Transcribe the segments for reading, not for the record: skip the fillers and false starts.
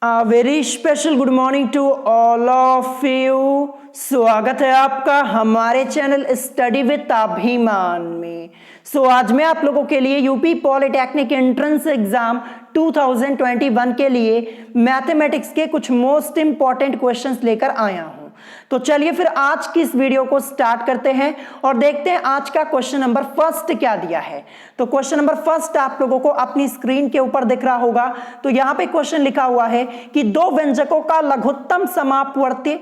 A very special good morning to all of you. स्वागत है आपका हमारे चैनल स्टडी विद अभिमान में। आज मैं आप लोगों के लिए यूपी पॉलिटेक्निक एंट्रेंस एग्जाम 2021 के लिए मैथमेटिक्स के कुछ मोस्ट इंपॉर्टेंट क्वेश्चंस लेकर आया हूं। तो चलिए फिर आज की इस वीडियो को स्टार्ट करते हैं और देखते हैं आज का क्वेश्चन नंबर फर्स्ट क्या दिया है। तो क्वेश्चन नंबर फर्स्ट आप लोगों को अपनी स्क्रीन के ऊपर दिख रहा होगा। तो यहां पे क्वेश्चन लिखा हुआ है कि दो व्यंजकों का लघुत्तम समापवर्ती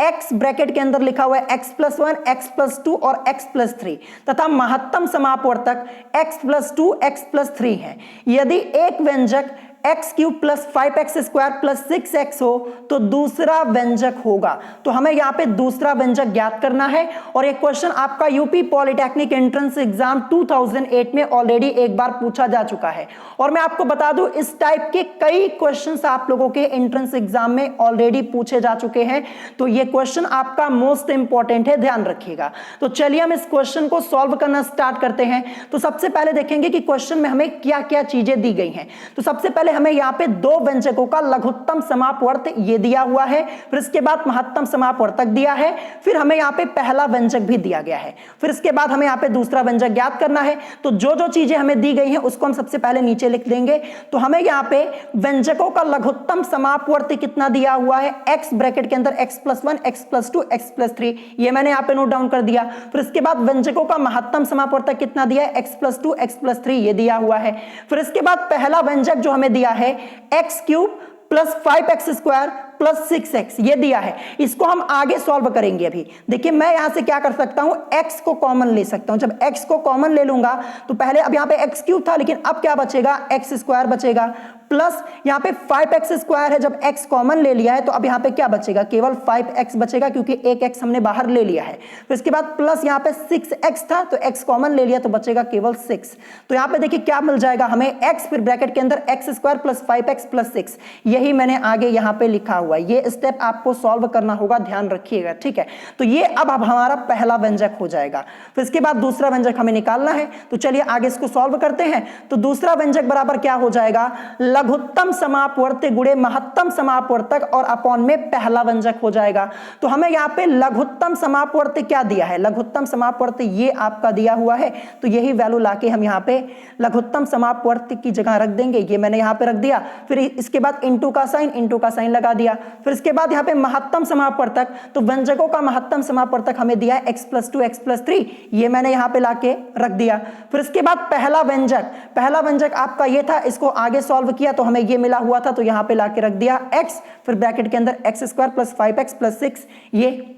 x ब्रैकेट के अंदर लिखा हुआ है x+1, x+2 और x+3 तथा महत्तम समापवर्तक x+2, x+3 है। यदि एक व्यंजक x³ + 5x² + 6x हो तो दूसरा व्यंजक होगा। तो हमें यहां पे दूसरा व्यंजक ज्ञात करना है और ये क्वेश्चन आपका यूपी पॉलिटेक्निक एंट्रेंस एग्जाम 2008 में ऑलरेडी एक बार पूछा जा चुका है। और मैं आपको बता दूं इस टाइप के कई क्वेश्चंस आप लोगों के एंट्रेंस एग्जाम में ऑलरेडी पूछे जा चुके हैं। तो ये क्वेश्चन आपका मोस्ट इंपॉर्टेंट है, ध्यान रखिएगा। तो चलिए हम इस क्वेश्चन को सॉल्व करना स्टार्ट करते हैं। तो सबसे पहले देखेंगे कि क्वेश्चन में हमें क्या क्या चीजें दी गई हैं। तो सबसे पहले हमें यहां पे दो व्यंजकों का लघुत्तम समापवर्त ये दिया हुआ है, फिर इसके बाद महत्तम समापवर्तक दिया है, फिर हमें यहां पे पहला व्यंजक भी दिया गया है, फिर इसके बाद हमें यहां पे दूसरा व्यंजक ज्ञात करना है। तो जो जो चीजें हमें दी गई हैं उसको हम सबसे पहले नीचे लिख देंगे। तो हमें यहां पे व्यंजकों का लघुत्तम समापवर्त कितना दिया हुआ है, x ब्रैकेट के अंदर x+1, x+2, x+3, ये मैंने यहां पे नोट डाउन कर दिया। फिर इसके बाद व्यंजकों का महत्तम समापवर्तक कितना दिया है, x+2, x+3, ये दिया हुआ है। फिर इसके बाद पहला व्यंजक जो हमें दिया है x³ + 5x² + 6x, ये दिया है। इसको हम आगे सॉल्व करेंगे। अभी देखिए मैं यहां से क्या कर सकता हूं, x को कॉमन ले सकता हूं। जब x को कॉमन ले लूंगा तो पहले अब यहां पे x³ था, लेकिन अब क्या बचेगा, x² बचेगा, प्लस यहां पे 5x² है। जब x कॉमन ले लिया है तो अब यहां पे क्या बचेगा, केवल 5x बचेगा क्योंकि एक x हमने बाहर ले लिया है। फिर इसके बाद प्लस यहां पे 6x था तो x कॉमन ले लिया तो बचेगा केवल 6। तो यहां पे देखिए क्या मिल जाएगा हमें, x फिर ब्रैकेट के अंदर x² + 5x + 6, यही मैंने आगे यहां पे लिखा हुआ है। ये स्टेप आपको सॉल्व करना होगा, ध्यान रखिएगा, ठीक है। तो ये अब हमारा पहला व्यंजक हो जाएगा। फिर इसके बाद दूसरा व्यंजक हमें निकालना है। तो चलिए आगे इसको सॉल्व करते हैं। तो दूसरा व्यंजक बराबर क्या हो जाएगा, लघुत्तम समापवर्ती गुणे महत्तम समापवर्तक और अपॉन में पहला व्यंजक हो जाएगा। तो हमें यहां पे लघुत्तम समापवर्ती क्या दिया है, लघुत्तम समापवर्ती ये आपका दिया हुआ है। तो यही वैल्यू लाके हम यहां पे लघुत्तम समापवर्ती की जगह रख देंगे। ये मैंने यहां पे रख दिया। फिर इसके बाद इंटू का साइन लगा दिया। फिर इसके बाद यहां पे महत्तम समापवर्तक, तो व्यंजकों का महत्तम समापवर्तक हमें दिया है x+2, x+3, ये मैंने यहां पे लाके रख दिया। फिर इसके बाद पहला व्यंजक आपका ये था, इसको आगे सॉल्व किया तो हमें ये मिला हुआ था, तो यहां पे लाके रख दिया x, फिर ब्रैकेट के अंदर x² + 5x + 6, ये।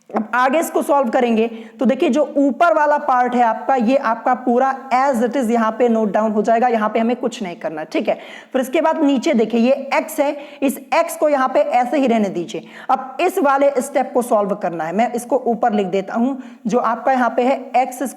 अब आगे इसको सॉल्व करेंगे तो देखिए जो ऊपर वाला पार्ट है आपका, ये आपका पूरा एज इट इज यहां पे नोट डाउन हो जाएगा। यहां पे हमें कुछ नहीं करना, ठीक है। फिर इसके बाद नीचे देखिए ये x है, इस x को यहां पे ऐसे ही रहने दीजिए। अब इस वाले स्टेप को सॉल्व करना है। मैं इसको ऊपर लिख देता हूं, जो आपका यहां पे है x²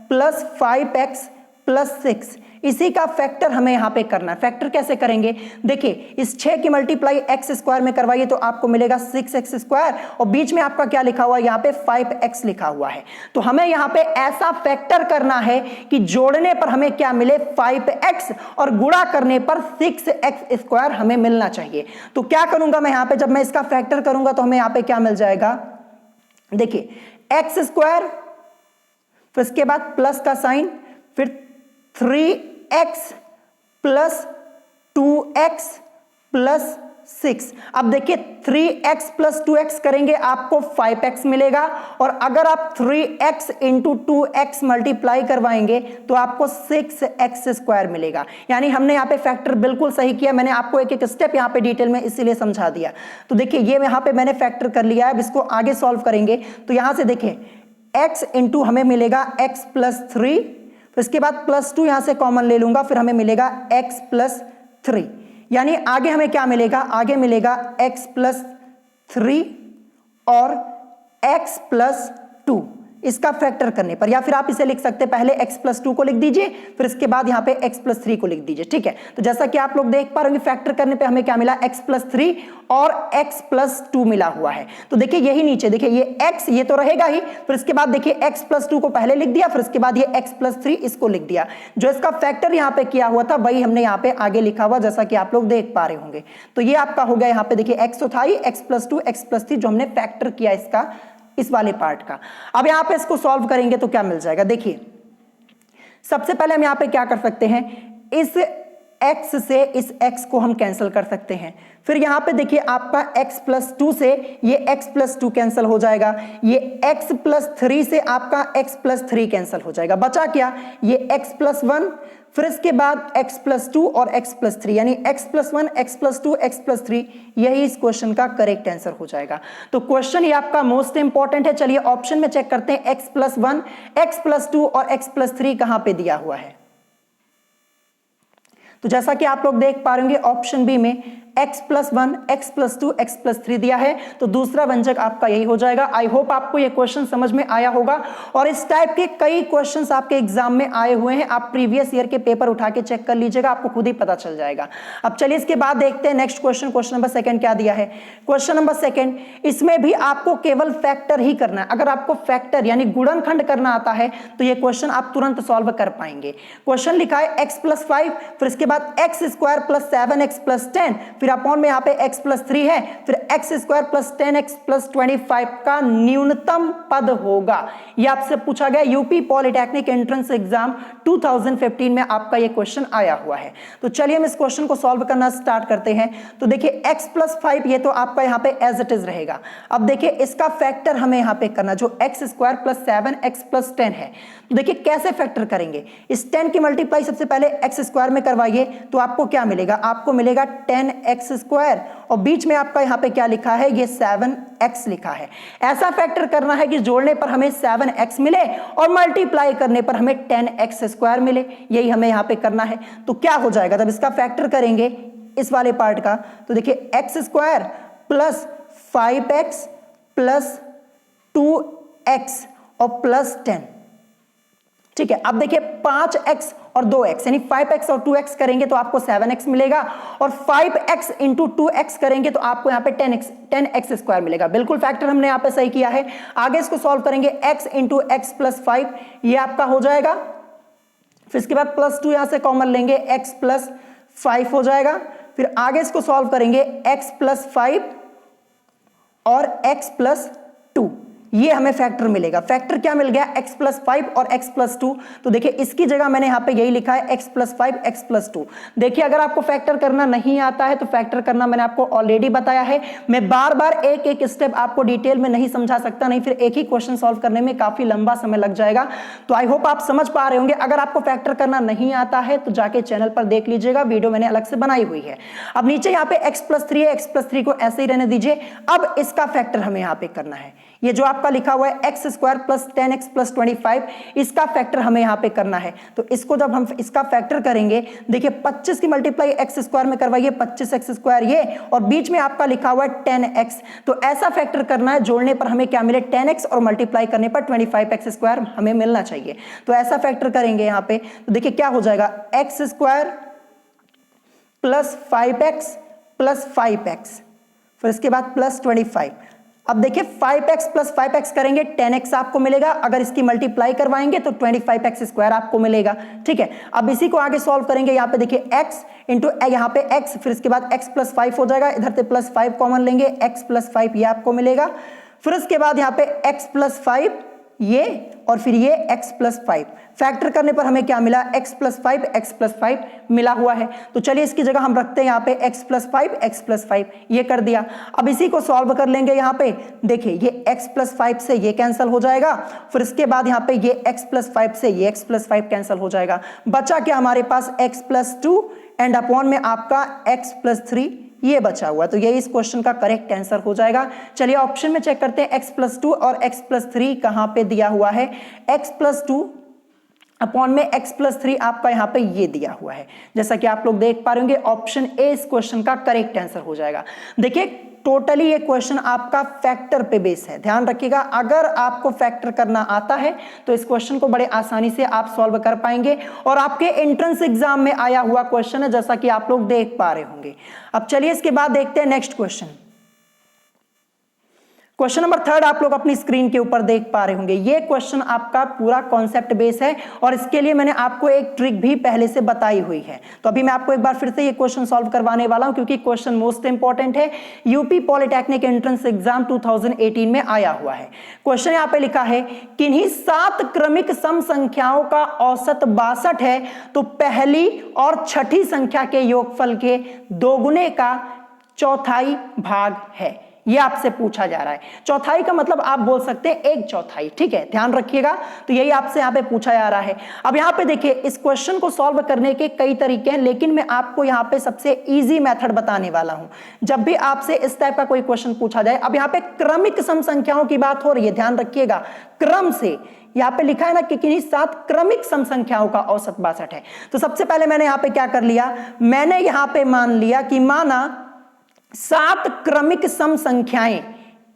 + 5x + 6, इसी का फैक्टर हमें यहां पे करना है। फैक्टर कैसे करेंगे, देखिए इस 6 की मल्टीप्लाई x² में करवाइए तो आपको मिलेगा 6x² और बीच में आपका क्या लिखा हुआ है, यहां पे 5x लिखा हुआ है। तो हमें यहां पे ऐसा फैक्टर करना है कि जोड़ने पर हमें क्या मिले, 5x, और गुणा करने पर 6x² हमें मिलना चाहिए। तो क्या करूंगा मैं यहां पे, जब मैं इसका फैक्टर करूंगा तो हमें यहां पे क्या मिल जाएगा, देखिए x², फिर इसके बाद प्लस का साइन, फिर 3x + 2x + 6। अब देखिए 3x + 2x करेंगे आपको 5x मिलेगा, और अगर आप 3x × 2x मल्टीप्लाई करवाएंगे तो आपको 6x² मिलेगा। यानी हमने यहाँ पे फैक्टर बिल्कुल सही किया। मैंने आपको एक एक स्टेप यहाँ पे डिटेल में इसीलिए समझा दिया। तो देखिए ये यहाँ पे मैंने फैक्टर कर लिया है। अब इसको आगे सॉल्व करेंगे तो यहाँ से देखिए x × हमें मिलेगा x + 3, फिर इसके बाद +2 यहां से कॉमन ले लूंगा, फिर हमें मिलेगा x + 3, यानी आगे हमें क्या मिलेगा, आगे मिलेगा x + 3 और x + 2। इसका फैक्टर करने पर, या फिर आप इसे लिख सकते हैं पहले x प्लस 2 को लिख दीजिए, फिर इसके बाद यहाँ पे x प्लस 3 को लिख दीजिए। ठीक है, तो जैसा कि आप लोग देख पा रहे होंगे फैक्टर करने पे हमें क्या मिला, x प्लस 3 और x प्लस 2 मिला हुआ है। तो देखिए यही नीचे देखिए ये x ये तो रहेगा ही, फिर इसके बाद देखिए x प्लस 2 को पहले लिख दिया, फिर इसके बाद ये x प्लस 3 इसको लिख दिया। जो इसका फैक्टर यहाँ पे किया हुआ था वही हमने यहाँ पे आगे लिखा हुआ, जैसा कि आप लोग देख पा रहे होंगे। तो ये आपका हो गया यहाँ पे देखिए x तो था ही, x प्लस 2 x प्लस 3 जो हमने फैक्टर किया इसका, इस वाले पार्ट का। अब यहाँ पे इसको सॉल्व करेंगे तो क्या मिल जाएगा, देखिए सबसे पहले हम यहाँ पे क्या कर सकते हैं, इस x से इस x को हम कैंसिल कर सकते हैं। फिर यहाँ पे देखिए आपका x प्लस 2 से ये x प्लस 2 कैंसिल हो जाएगा, ये x प्लस 3 से आपका x प्लस 3 कैंसिल हो जाएगा, बचा क्या, ये x प्लस 1, फिर इसके बाद x प्लस 2 और x प्लस 3, यानी x plus 1 x plus 2 x plus 3, यही इस क्वेश्चन का करेक्ट आंसर हो जाएगा। तो क्वेश्चन ये आपका मोस्ट इंपॉर्टेंट है। चलिए ऑप्शन में चेक करते हैं, x प्लस 1 x प्लस 2 और x प्लस 3 कहां पे दिया हुआ है। तो जैसा कि आप लोग देख पा रहे होंगे ऑप्शन बी में x plus 1 x plus 2 x plus 3 दिया है, तो दूसरा व्यंजक आपका यही हो जाएगा। आई होप आपको ये क्वेश्चन समझ में आया होगा, और इस टाइप के कई क्वेश्चंस आपके एग्जाम में आए हुए हैं, आप प्रीवियस ईयर के पेपर उठा के चेक कर लीजिएगा, आपको खुद ही पता चल जाएगा। अब चलिए इसके बाद देखते हैं नेक्स्ट क्वेश्चन, क्वेश्चन नंबर 2 क्या दिया है। क्वेश्चन नंबर 2 इसमें भी आपको केवल फैक्टर ही करना है। अगर आपको फैक्टर यानी गुणनखंड करना आता है तो ये क्वेश्चन आप तुरंत सॉल्व कर पाएंगे। क्वेश्चन लिखा है x प्लस 5, फिर इसके बाद x square plus 7x plus 10, फिर अपॉन में यहाँ पे x प्लस 3 है, फिर x square plus 10x plus 25 का न्यूनतम पद होगा। ये आपसे पूछा गया यूपी पॉलिटेक्निक एंट्रेंस एग्जाम 2015 में आपका ये क्वेश्चन आया हुआ है। तो चलिए हम इस क्वेश्चन को सॉल्व करना स्टार्ट करते हैं। तो देखिए x प्लस 5 ये तो आपका यहाँ पे एज इट इज रहेगा। अब देखिए इसका फैक्टर हमें यहाँ पे करना, जो x square plus 7x plus 10 है। तो देखिए कैसे फैक्टर करेंगे, इस 10 की मल्टीप्लाई सबसे पहले एक्स स्क्वायर में करवाइए, तो आपको क्या मिलेगा, आपको मिलेगा 10x स्क्वायर, और बीच में आपका यहाँ पे क्या लिखा है, ये 7x लिखा है। ऐसा फैक्टर करना है कि जोड़ने पर हमें 7x मिले और मल्टीप्लाई करने पर हमें 10x स्क्वायर मिले, यही हमें यहाँ पे करना है। तो क्या हो जाएगा जब इसका फैक्टर करेंगे इस वाले पार्ट का, तो देखिए x square plus 5x plus 2x और प्लस 10। ठीक है, अब देखिए 5x और 2x यानी 5x और 2x करेंगे तो आपको 7x मिलेगा, और 5x इंटू 2x करेंगे तो आपको यहाँ पे 10x स्क्वायर मिलेगा। बिल्कुल फैक्टर हमने यहाँ पे सही किया है। आगे इसको सॉल्व करेंगे, x इंटू एक्स प्लस 5 ये आपका हो जाएगा, फिर इसके बाद प्लस 2 यहां से कॉमन लेंगे, x प्लस 5 हो जाएगा। फिर आगे इसको सॉल्व करेंगे, x प्लस 5 और x प्लस 2, ये हमें फैक्टर मिलेगा। फैक्टर क्या मिल गया, x प्लस 5 और x प्लस 2। तो देखिए इसकी जगह मैंने यहाँ पे यही लिखा है x प्लस 5 x प्लस 2। देखिए अगर आपको फैक्टर करना नहीं आता है तो फैक्टर करना मैंने आपको ऑलरेडी बताया है। मैं बार बार एक एक स्टेप आपको डिटेल में नहीं समझा सकता, नहीं फिर एक ही क्वेश्चन सॉल्व करने में काफी लंबा समय लग जाएगा। तो आई होप आप समझ पा रहे होंगे। अगर आपको फैक्टर करना नहीं आता है तो जाके चैनल पर देख लीजिएगा, वीडियो मैंने अलग से बनाई हुई है। अब नीचे यहाँ पे x प्लस 3 है, x प्लस 3 को ऐसे ही रहने दीजिए। अब इसका फैक्टर हमें यहाँ पे करना है, ये जो आपका लिखा हुआ है x square plus 10x plus 25, इसका फैक्टर हमें यहां पे करना है। तो इसको जब हम इसका फैक्टर करेंगे, देखिए 25 की मल्टीप्लाई एक्स स्क्वायर में करवाइए, 25x स्क्वायर ये, और बीच में आपका लिखा हुआ है 10x। तो ऐसा फैक्टर करना है, जोड़ने पर हमें क्या मिले 10x और मल्टीप्लाई करने पर 25x स्क्वायर हमें मिलना चाहिए। तो ऐसा फैक्टर करेंगे यहां पे, तो देखिए क्या हो जाएगा, x square plus 5x plus 5x, फिर इसके बाद प्लस 25। अब देखिए 5x प्लस 5x करेंगे 10x आपको मिलेगा, अगर इसकी मल्टीप्लाई करवाएंगे तो 25x स्क्वायर आपको मिलेगा। ठीक है, अब इसी को आगे सॉल्व करेंगे। यहाँ पे देखिए x इंटू यहाँ पे x, फिर इसके बाद x प्लस 5 हो जाएगा, इधर से प्लस 5 कॉमन लेंगे, x प्लस 5 ये आपको मिलेगा। फिर इसके बाद यहाँ पे x प्लस 5 ये, और फिर ये x प्लस 5 फैक्टर करने पर हमें क्या मिला, x प्लस 5 मिला हुआ है। तो चलिए इसकी जगह हम रखते हैं यहाँ पे x प्लस 5 ये कर दिया। अब इसी को सॉल्व कर लेंगे। यहाँ पे देखिए ये x प्लस 5 से ये कैंसिल हो जाएगा, फिर इसके बाद यहाँ पे ये x प्लस 5 से ये x प्लस 5 कैंसिल हो जाएगा। बचा क्या हमारे पास, x प्लस 2 एंड अपॉन में आपका x प्लस 3 ये बचा हुआ। तो ये इस क्वेश्चन का करेक्ट आंसर हो जाएगा। चलिए ऑप्शन में चेक करते हैं, x प्लस 2 और x प्लस 3 कहां पे दिया हुआ है। x प्लस 2 अपॉन में x प्लस 3 आपका यहाँ पे ये दिया हुआ है। जैसा कि आप लोग देख पा रहे होंगे, ऑप्शन ए इस क्वेश्चन का करेक्ट आंसर हो जाएगा। देखिए टोटली ये क्वेश्चन आपका फैक्टर पे बेस है, ध्यान रखिएगा। अगर आपको फैक्टर करना आता है तो इस क्वेश्चन को बड़े आसानी से आप सॉल्व कर पाएंगे और आपके एंट्रेंस एग्जाम में आया हुआ क्वेश्चन है, जैसा कि आप लोग देख पा रहे होंगे। अब चलिए इसके बाद देखते हैं नेक्स्ट क्वेश्चन। क्वेश्चन नंबर 3 आप लोग अपनी स्क्रीन के ऊपर देख पा रहे होंगे। ये क्वेश्चन आपका पूरा कॉन्सेप्ट बेस है और इसके लिए मैंने आपको एक ट्रिक भी पहले से बताई हुई है। तो अभी मैं आपको एक बार फिर से ये क्वेश्चन सॉल्व करवाने वाला हूं, क्योंकि क्वेश्चन मोस्ट इंपॉर्टेंट है, यूपी पॉलिटेक्निक एंट्रेंस एग्जाम 2018 में आया हुआ है। क्वेश्चन यहाँ पे लिखा है, किन्हीं 7 क्रमिक सम संख्याओं का औसत 62 है तो पहली और छठी संख्या के योगफल के दोगुने का चौथाई भाग है। ये आपसे पूछा जा रहा है। चौथाई का मतलब आप बोल सकते हैं 1/4, ठीक है, ध्यान रखिएगा। तो यही आपसे यहाँ पे पूछा जा रहा है। अब यहाँ पे देखिए, इस क्वेश्चन को सॉल्व करने के कई तरीके हैं, लेकिन मैं आपको यहाँ पे सबसे इजी मेथड बताने वाला हूं। जब भी आपसे इस टाइप का कोई क्वेश्चन पूछा जाए, अब यहाँ पे क्रमिक सम संख्याओं की बात हो रही है, ध्यान रखिएगा, क्रम से यहाँ पे लिखा है ना कि किन्हीं 7 क्रमिक सम संख्याओं का औसत 62 है। तो सबसे पहले मैंने यहाँ पे क्या कर लिया, मैंने यहाँ पे मान लिया कि माना 7 क्रमिक सम संख्याएं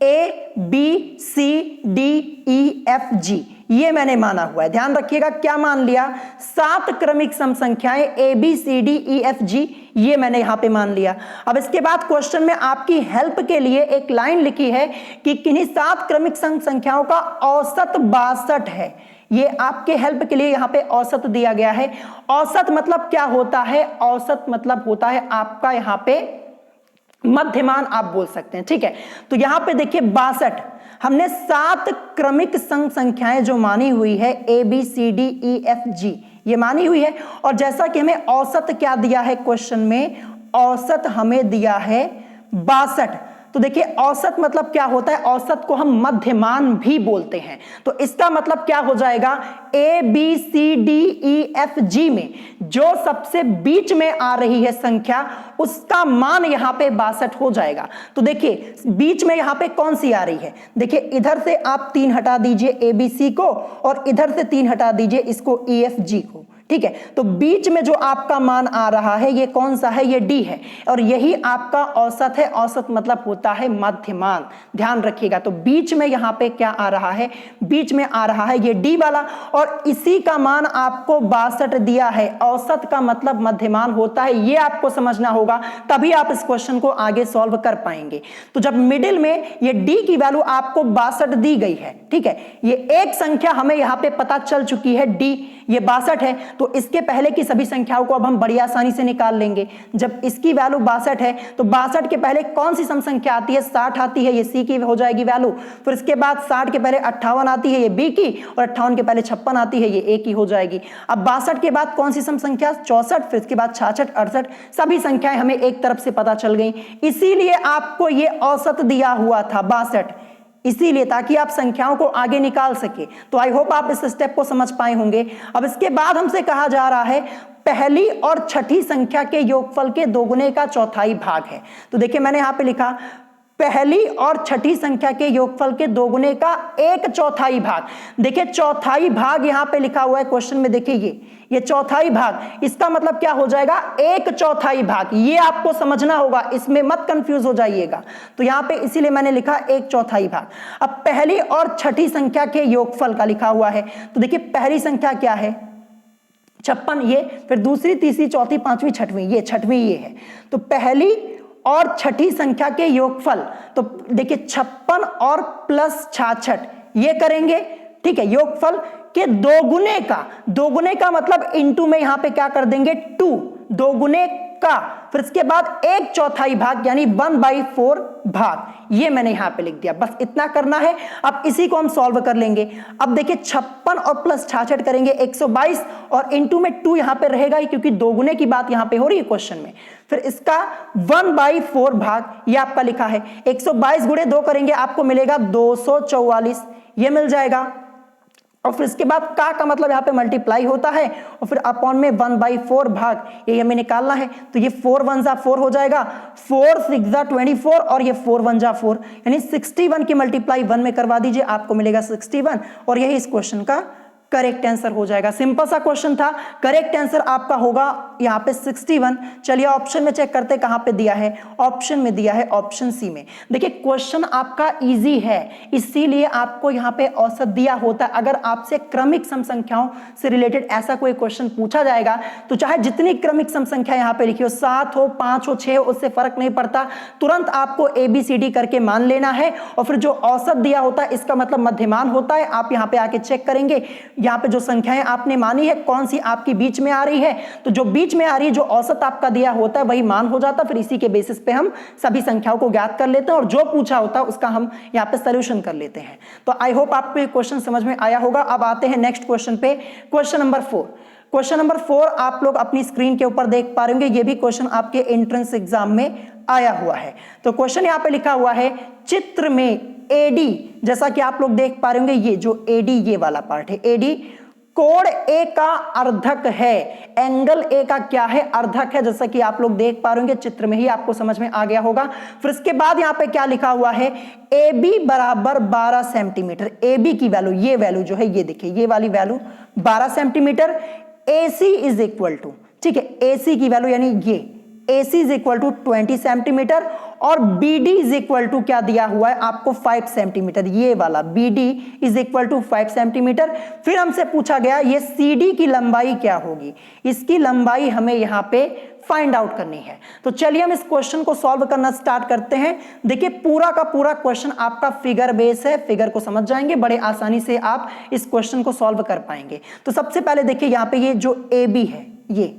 A B C D E F G, ये मैंने माना हुआ है। ध्यान रखिएगा, क्या मान लिया, 7 क्रमिक सम संख्याएं A B C D E F G, ये मैंने यहां पे मान लिया। अब इसके बाद क्वेश्चन में आपकी हेल्प के लिए एक लाइन लिखी है कि किन्हीं 7 क्रमिक सम संख्याओं का औसत 62 है। ये आपके हेल्प के लिए यहां पे औसत दिया गया है। औसत मतलब क्या होता है, औसत मतलब होता है आपका यहां पे मध्यमान, आप बोल सकते हैं, ठीक है। तो यहां पे देखिए 62, हमने 7 क्रमिक सम संख्याएं जो मानी हुई है A B C D E F G, ये मानी हुई है। और जैसा कि हमें औसत क्या दिया है क्वेश्चन में, औसत हमें दिया है 62। तो देखिए औसत मतलब क्या होता है, औसत को हम मध्यमान भी बोलते हैं। तो इसका मतलब क्या हो जाएगा, A B C D E F G में जो सबसे बीच में आ रही है संख्या, उसका मान यहां पे 62 हो जाएगा। तो देखिए बीच में यहां पे कौन सी आ रही है, देखिए इधर से आप 3 हटा दीजिए ए बी सी को और इधर से 3 हटा दीजिए इसको ई एफ जी को, ठीक है। तो बीच में जो आपका मान आ रहा है ये कौन सा है, ये डी है, और यही आपका औसत है। औसत मतलब होता है मध्यमान, ध्यान रखिएगा। तो बीच में यहां पे क्या आ रहा है, बीच में आ रहा है ये डी वाला, और इसी का मान आपको 62 दिया है। औसत का मतलब मध्यमान होता है, ये आपको समझना होगा, तभी आप इस क्वेश्चन को आगे सॉल्व कर पाएंगे। तो जब मिडिल में ये डी की वैल्यू आपको 62 दी गई है, ठीक है, ये एक संख्या हमें यहां पे पता चल चुकी है, डी ये 62 है, तो इसके पहले की सभी संख्याओं को अब हम बड़ी आसानी से निकाल लेंगे। जब इसकी वैल्यू 62 है तो 62 के पहले कौन सी सम संख्या आती है, 60 आती है, ये सी की हो जाएगी वैल्यू। फिर इसके बाद 60 के पहले 58 आती है, ये बी की, और 58 के पहले 56 आती है, ये ए की हो जाएगी। अब 62 के बाद कौन सी सम संख्या, 64, फिर इसके बाद 66, 68, सभी संख्याएं हमें एक तरफ से पता चल गई। इसीलिए आपको ये औसत दिया हुआ था 62, इसीलिए ताकि आप संख्याओं को आगे निकाल सके। तो आई होप आप इस स्टेप को समझ पाए होंगे। अब इसके बाद हमसे कहा जा रहा है पहली और छठी संख्या के योगफल के दोगुने का चौथाई भाग है। तो देखिए मैंने यहां पे लिखा पहली और छठी संख्या के योगफल के दोगुने का 1/4 भाग। देखिए चौथाई भाग यहां पे लिखा हुआ है क्वेश्चन में, देखिए ये चौथाई भाग, इसका मतलब क्या हो जाएगा, 1/4 भाग। ये आपको समझना होगा, इसमें मत कंफ्यूज हो जाइएगा। तो यहां पे इसीलिए मैंने लिखा 1/4 भाग। अब पहली और छठी संख्या के योगफल का लिखा हुआ है। तो देखिए पहली संख्या क्या है, 56, ये, फिर दूसरी, तीसरी, चौथी, पांचवी, छठवीं, ये छठवीं ये है। तो पहली और छठी संख्या के योगफल, तो देखिए 56 और प्लस 66 ये करेंगे, ठीक है। योगफल के दोगुने का मतलब इनटू में यहां पे क्या कर देंगे, 2, दोगुने का, फिर इसके बाद 1/4 भाग यानी 1/4 भाग, ये मैंने यहां पे लिख दिया। बस इतना करना है। अब इसी को हम सॉल्व कर लेंगे। अब देखिए 56 और प्लस 66 करेंगे 122, और इनटू में 2 यहां पे रहेगा ही, क्योंकि दोगुने की बात यहां पे हो रही है क्वेश्चन में। फिर इसका 1/4 भाग, ये आपका लिखा है। 122 गुणे 2 करेंगे, आपको मिलेगा 244, ये मिल जाएगा। और फिर इसके बाद का मतलब यहाँ पे मल्टीप्लाई होता है, और फिर अपॉन में 1/4 भाग, ये हमें निकालना है। तो ये 4 1 जा 4 हो जाएगा, 4 6 जा 24, और ये 4 1 जा 4, यानी 61 की मल्टीप्लाई 1 में करवा दीजिए, आपको मिलेगा 61। और यही इस क्वेश्चन का करेक्ट आंसर हो जाएगा। सिंपल सा क्वेश्चन था, करेक्ट आंसर आपका होगा यहाँ पे 61। चलिए ऑप्शन में चेक करते हैं कहां पे दिया है, ऑप्शन में दिया है ऑप्शन सी में। देखिए क्वेश्चन आपका इजी है, इसीलिए आपको यहाँ पे औसत दिया होता है। अगर आपसे क्रमिक सम संख्याओं से रिलेटेड ऐसा कोई क्वेश्चन पूछा जाएगा तो चाहे जितनी क्रमिक सम संख्या यहाँ पे लिखी हो, 7 हो 5 हो 6 हो, उससे फर्क नहीं पड़ता, तुरंत आपको ABCD करके मान लेना है। और फिर जो औसत दिया होता है इसका मतलब मध्यमान होता है। आप यहाँ पे आके चेक करेंगे, यहाँ पे जो संख्याएं आपने मानी है कौन सी आपकी बीच में आ रही है, तो जो बीच में आ रही है, जो औसत आपका दिया होता है वही मान हो जाता है। फिर इसी के बेसिस पे हम सभी संख्याओं को ज्ञात कर लेते हैं और जो पूछा होता है उसका हम यहाँ पे सॉल्यूशन कर लेते हैं। तो आई होप आपको ये क्वेश्चन समझ में आया होगा। अब आते हैं नेक्स्ट क्वेश्चन पे, क्वेश्चन नंबर 4। क्वेश्चन नंबर 4 आप लोग अपनी स्क्रीन के ऊपर देख पा रहे होंगे, ये भी क्वेश्चन आपके एंट्रेंस एग्जाम में आया हुआ है। तो क्वेश्चन यहाँ पे लिखा हुआ है, चित्र में AD, जैसा कि आप लोग देख पा रहे होंगे, ये जो AD ये वाला पार्ट है, AD कोण A का अर्धक है। एंगल A का क्या है, अर्धक है, जैसा कि आप लोग देख पा रहे होंगे, चित्र में ही आपको समझ में आ गया होगा। फिर इसके बाद यहाँ पे क्या लिखा हुआ है, AB बराबर 12 सेंटीमीटर। AB की वैल्यू, ये वैल्यू जो है ये देखिए, ये वाली value 12 centimetre. AC is equal to, ठीक है, AC की वैल्यू यानी ये AC is equal to 20 centimetre और BD इज इक्वल टू क्या दिया हुआ है आपको 5 सेंटीमीटर। ये वाला BD is equal to 5 centimetre. फिर हमसे पूछा गया ये CD की लंबाई क्या होगी, इसकी लंबाई हमें यहाँ पे फाइंड आउट करनी है। तो चलिए हम इस क्वेश्चन को सॉल्व करना स्टार्ट करते हैं। देखिए पूरा का पूरा क्वेश्चन आपका फिगर बेस है, फिगर को समझ जाएंगे, बड़े आसानी से आप इस क्वेश्चन को सॉल्व कर पाएंगे। तो सबसे पहले देखिए यहाँ पे ये जो AB है, ये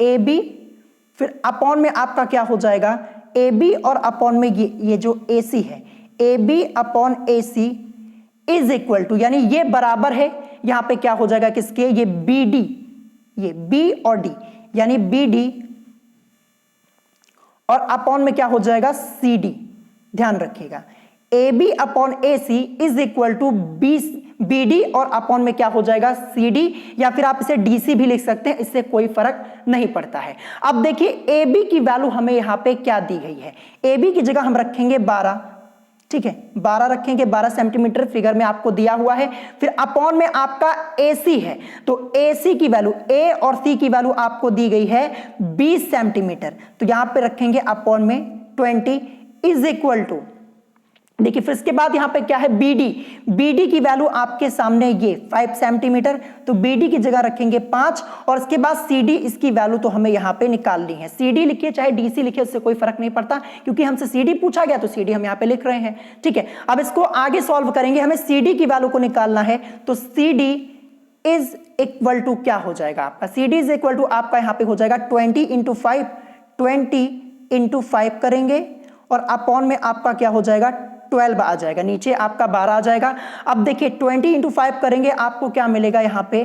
AB फिर अपॉन में आपका क्या हो जाएगा, AB और अपॉन में ये जो AC है, AB upon AC is equal to, यानी ये बराबर है, यहां पे क्या हो जाएगा किसके, ये BD, ये B और D, यानी BD और अपॉन में क्या हो जाएगा CD। ध्यान रखिएगा, AB upon AC is equal to BD और अपॉन में क्या हो जाएगा CD, या फिर आप इसे DC भी लिख सकते हैं, इससे कोई फर्क नहीं पड़ता है। अब देखिए AB की वैल्यू हमें यहां पे क्या दी गई है, AB की जगह हम रखेंगे 12, ठीक है, 12 रखेंगे, 12 सेंटीमीटर फिगर में आपको दिया हुआ है। फिर अपॉन में आपका AC है, तो AC की वैल्यू, A और C की वैल्यू आपको दी गई है 20 सेंटीमीटर, तो यहां पे रखेंगे अपॉन में 20 इज इक्वल टू, देखिए फिर इसके बाद यहां पे क्या है BD की वैल्यू आपके सामने ये 5 सेंटीमीटर, तो BD की जगह रखेंगे 5 और इसके बाद CD, इसकी वैल्यू तो हमें यहां पे निकालनी है। CD लिखिए चाहे DC लिखिए, उससे कोई फर्क नहीं पड़ता, क्योंकि हमसे CD पूछा गया तो CD हम यहां पे लिख रहे हैं, ठीक है। अब इसको आगे सॉल्व करेंगे, हमें CD की वैल्यू को निकालना है, तो CD इज इक्वल टू क्या हो जाएगा आपका, CD इज इक्वल टू आपका यहां पे हो जाएगा 20 इंटू 5, 20 इंटू 5 करेंगे और अपॉन में आपका क्या हो जाएगा 12 आ जाएगा, नीचे आपका 12 आ जाएगा। अब देखिए 20 इंटू 5 करेंगे, आपको क्या मिलेगा यहाँ पे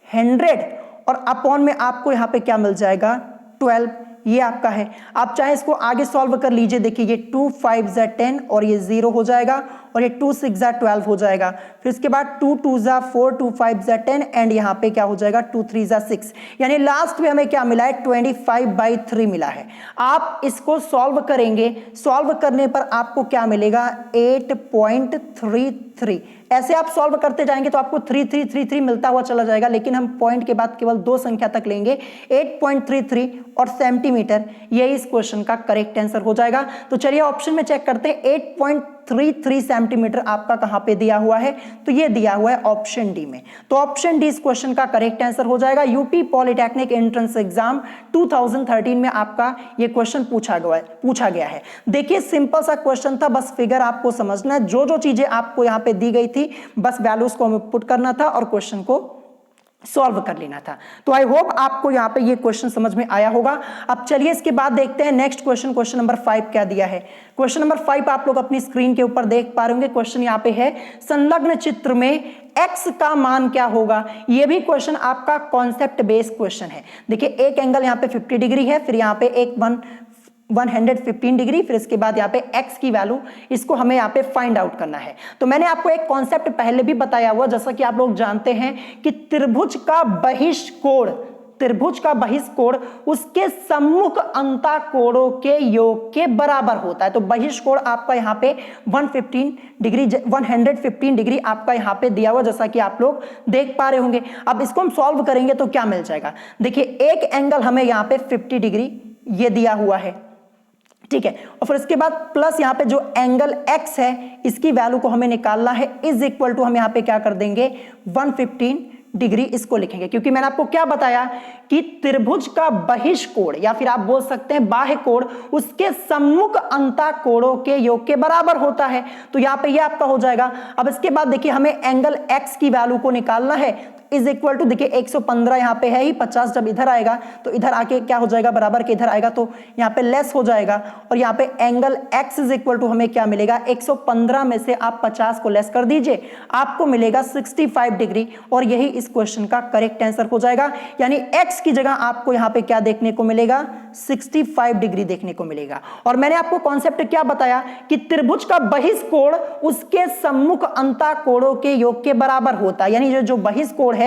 100 और अपॉन में आपको यहाँ पे क्या मिल जाएगा 12, ये आपका है। आप चाहे इसको आगे सॉल्व कर लीजिए, देखिए ये 2 5 जा 10 और ये 0 हो जाएगा और ये 2 6 जा 12 हो जाएगा। फिर इसके बाद 2 2 जा 4, 2 5 जा 10 एंड यहाँ पे क्या हो जाएगा 2 3 जा 6, यानी लास्ट में हमें क्या मिला है 25/3 मिला है। आप इसको सॉल्व करेंगे, सॉल्व करने पर आपको क्या मिलेगा 8.33। ऐसे आप सॉल्व करते जाएंगे तो आपको 3333 मिलता हुआ चला जाएगा, लेकिन हम पॉइंट के बाद केवल 2 संख्या तक लेंगे, 8.33 और सेंटीमीटर, यही इस क्वेश्चन का करेक्ट आंसर हो जाएगा। तो चलिए ऑप्शन में चेक करते हैं, 8.33 सेंटीमीटर आपका कहां पे दिया हुआ है, तो ये दिया हुआ है ऑप्शन डी में। तो ऑप्शन डी इस क्वेश्चन का करेक्ट आंसर हो जाएगा। यूपी पॉलिटेक्निक एंट्रेंस एग्जाम 2013 में आपका ये क्वेश्चन पूछा गया है। देखिए सिंपल सा क्वेश्चन था, बस फिगर आपको समझना है, जो जो चीजें आपको यहां पे दी गई थी बस वैल्यूज को हमें पुट करना था और क्वेश्चन को सॉल्व कर लेना था। तो आई होप आपको यहां पे ये क्वेश्चन समझ में आया होगा। अब चलिए इसके बाद देखते हैं नेक्स्ट क्वेश्चन, क्वेश्चन नंबर 5 क्या दिया है। क्वेश्चन नंबर 5 आप लोग अपनी स्क्रीन के ऊपर देख पा रहे होंगे। क्वेश्चन यहां पे है, संलग्न चित्र में x का मान क्या होगा। ये भी क्वेश्चन आपका कॉन्सेप्ट बेस्ड क्वेश्चन है। देखिए एक एंगल यहां पे 50 डिग्री है, फिर यहां पे एक 115 डिग्री, फिर इसके बाद यहाँ पे x की वैल्यू, इसको हमें यहाँ पे फाइंड आउट करना है। तो मैंने आपको एक कॉन्सेप्ट पहले भी बताया हुआ, जैसा कि आप लोग जानते हैं कि त्रिभुज का बहिष्कोण, त्रिभुज का बहिष्कोण उसके सम्मुख अंतःकोणों के योग के बराबर होता है। तो बहिष्कोण आपका यहाँ पे 115 डिग्री आपका यहाँ पे दिया हुआ, जैसा कि आप लोग देख पा रहे होंगे। अब इसको हम सॉल्व करेंगे तो क्या मिल जाएगा, देखिए एक एंगल हमें यहाँ पे 50 डिग्री ये दिया हुआ है, ठीक है, और फिर इसके बाद प्लस यहाँ पे जो एंगल x है इसकी वैल्यू को हमें निकालना है, इज इक्वल टू हम यहाँ पे क्या कर देंगे 115 डिग्री इसको लिखेंगे, क्योंकि मैंने आपको क्या बताया कि त्रिभुज का बहिष्कोण या फिर आप बोल सकते हैं बाह्य कोण उसके सम्मुख अंतःकोणों के योग के बराबर होता है। तो यहाँ पे ये आपका हो जाएगा। अब इसके बाद देखिए हमें एंगल x की वैल्यू को निकालना है, इज इक्वल टू देखिए 115 यहाँ पे है ही, 50 जब इधर आएगा तो इधर आके क्या हो जाएगा, बराबर के इधर आएगा तो यहाँ पे लेस हो जाएगा, और यहाँ पे angle x is equal to हमें क्या मिलेगा, 115 में से आप 50 को लेस कर दीजिए, आपको मिलेगा 65 डिग्री, और यही इस क्वेश्चन का करेक्ट आंसर हो जाएगा। यानी x की जगह आपको यहाँ पे क्या देखने को मिलेगा, 65 डिग्री देखने को मिलेगा। और मैंने आपको कॉन्सेप्ट क्या बताया कि त्रिभुज का बहिष्कोण उसके सम्मुख अंतःकोणों के योग के बराबर होता है, यानी जो बहिष्कोण है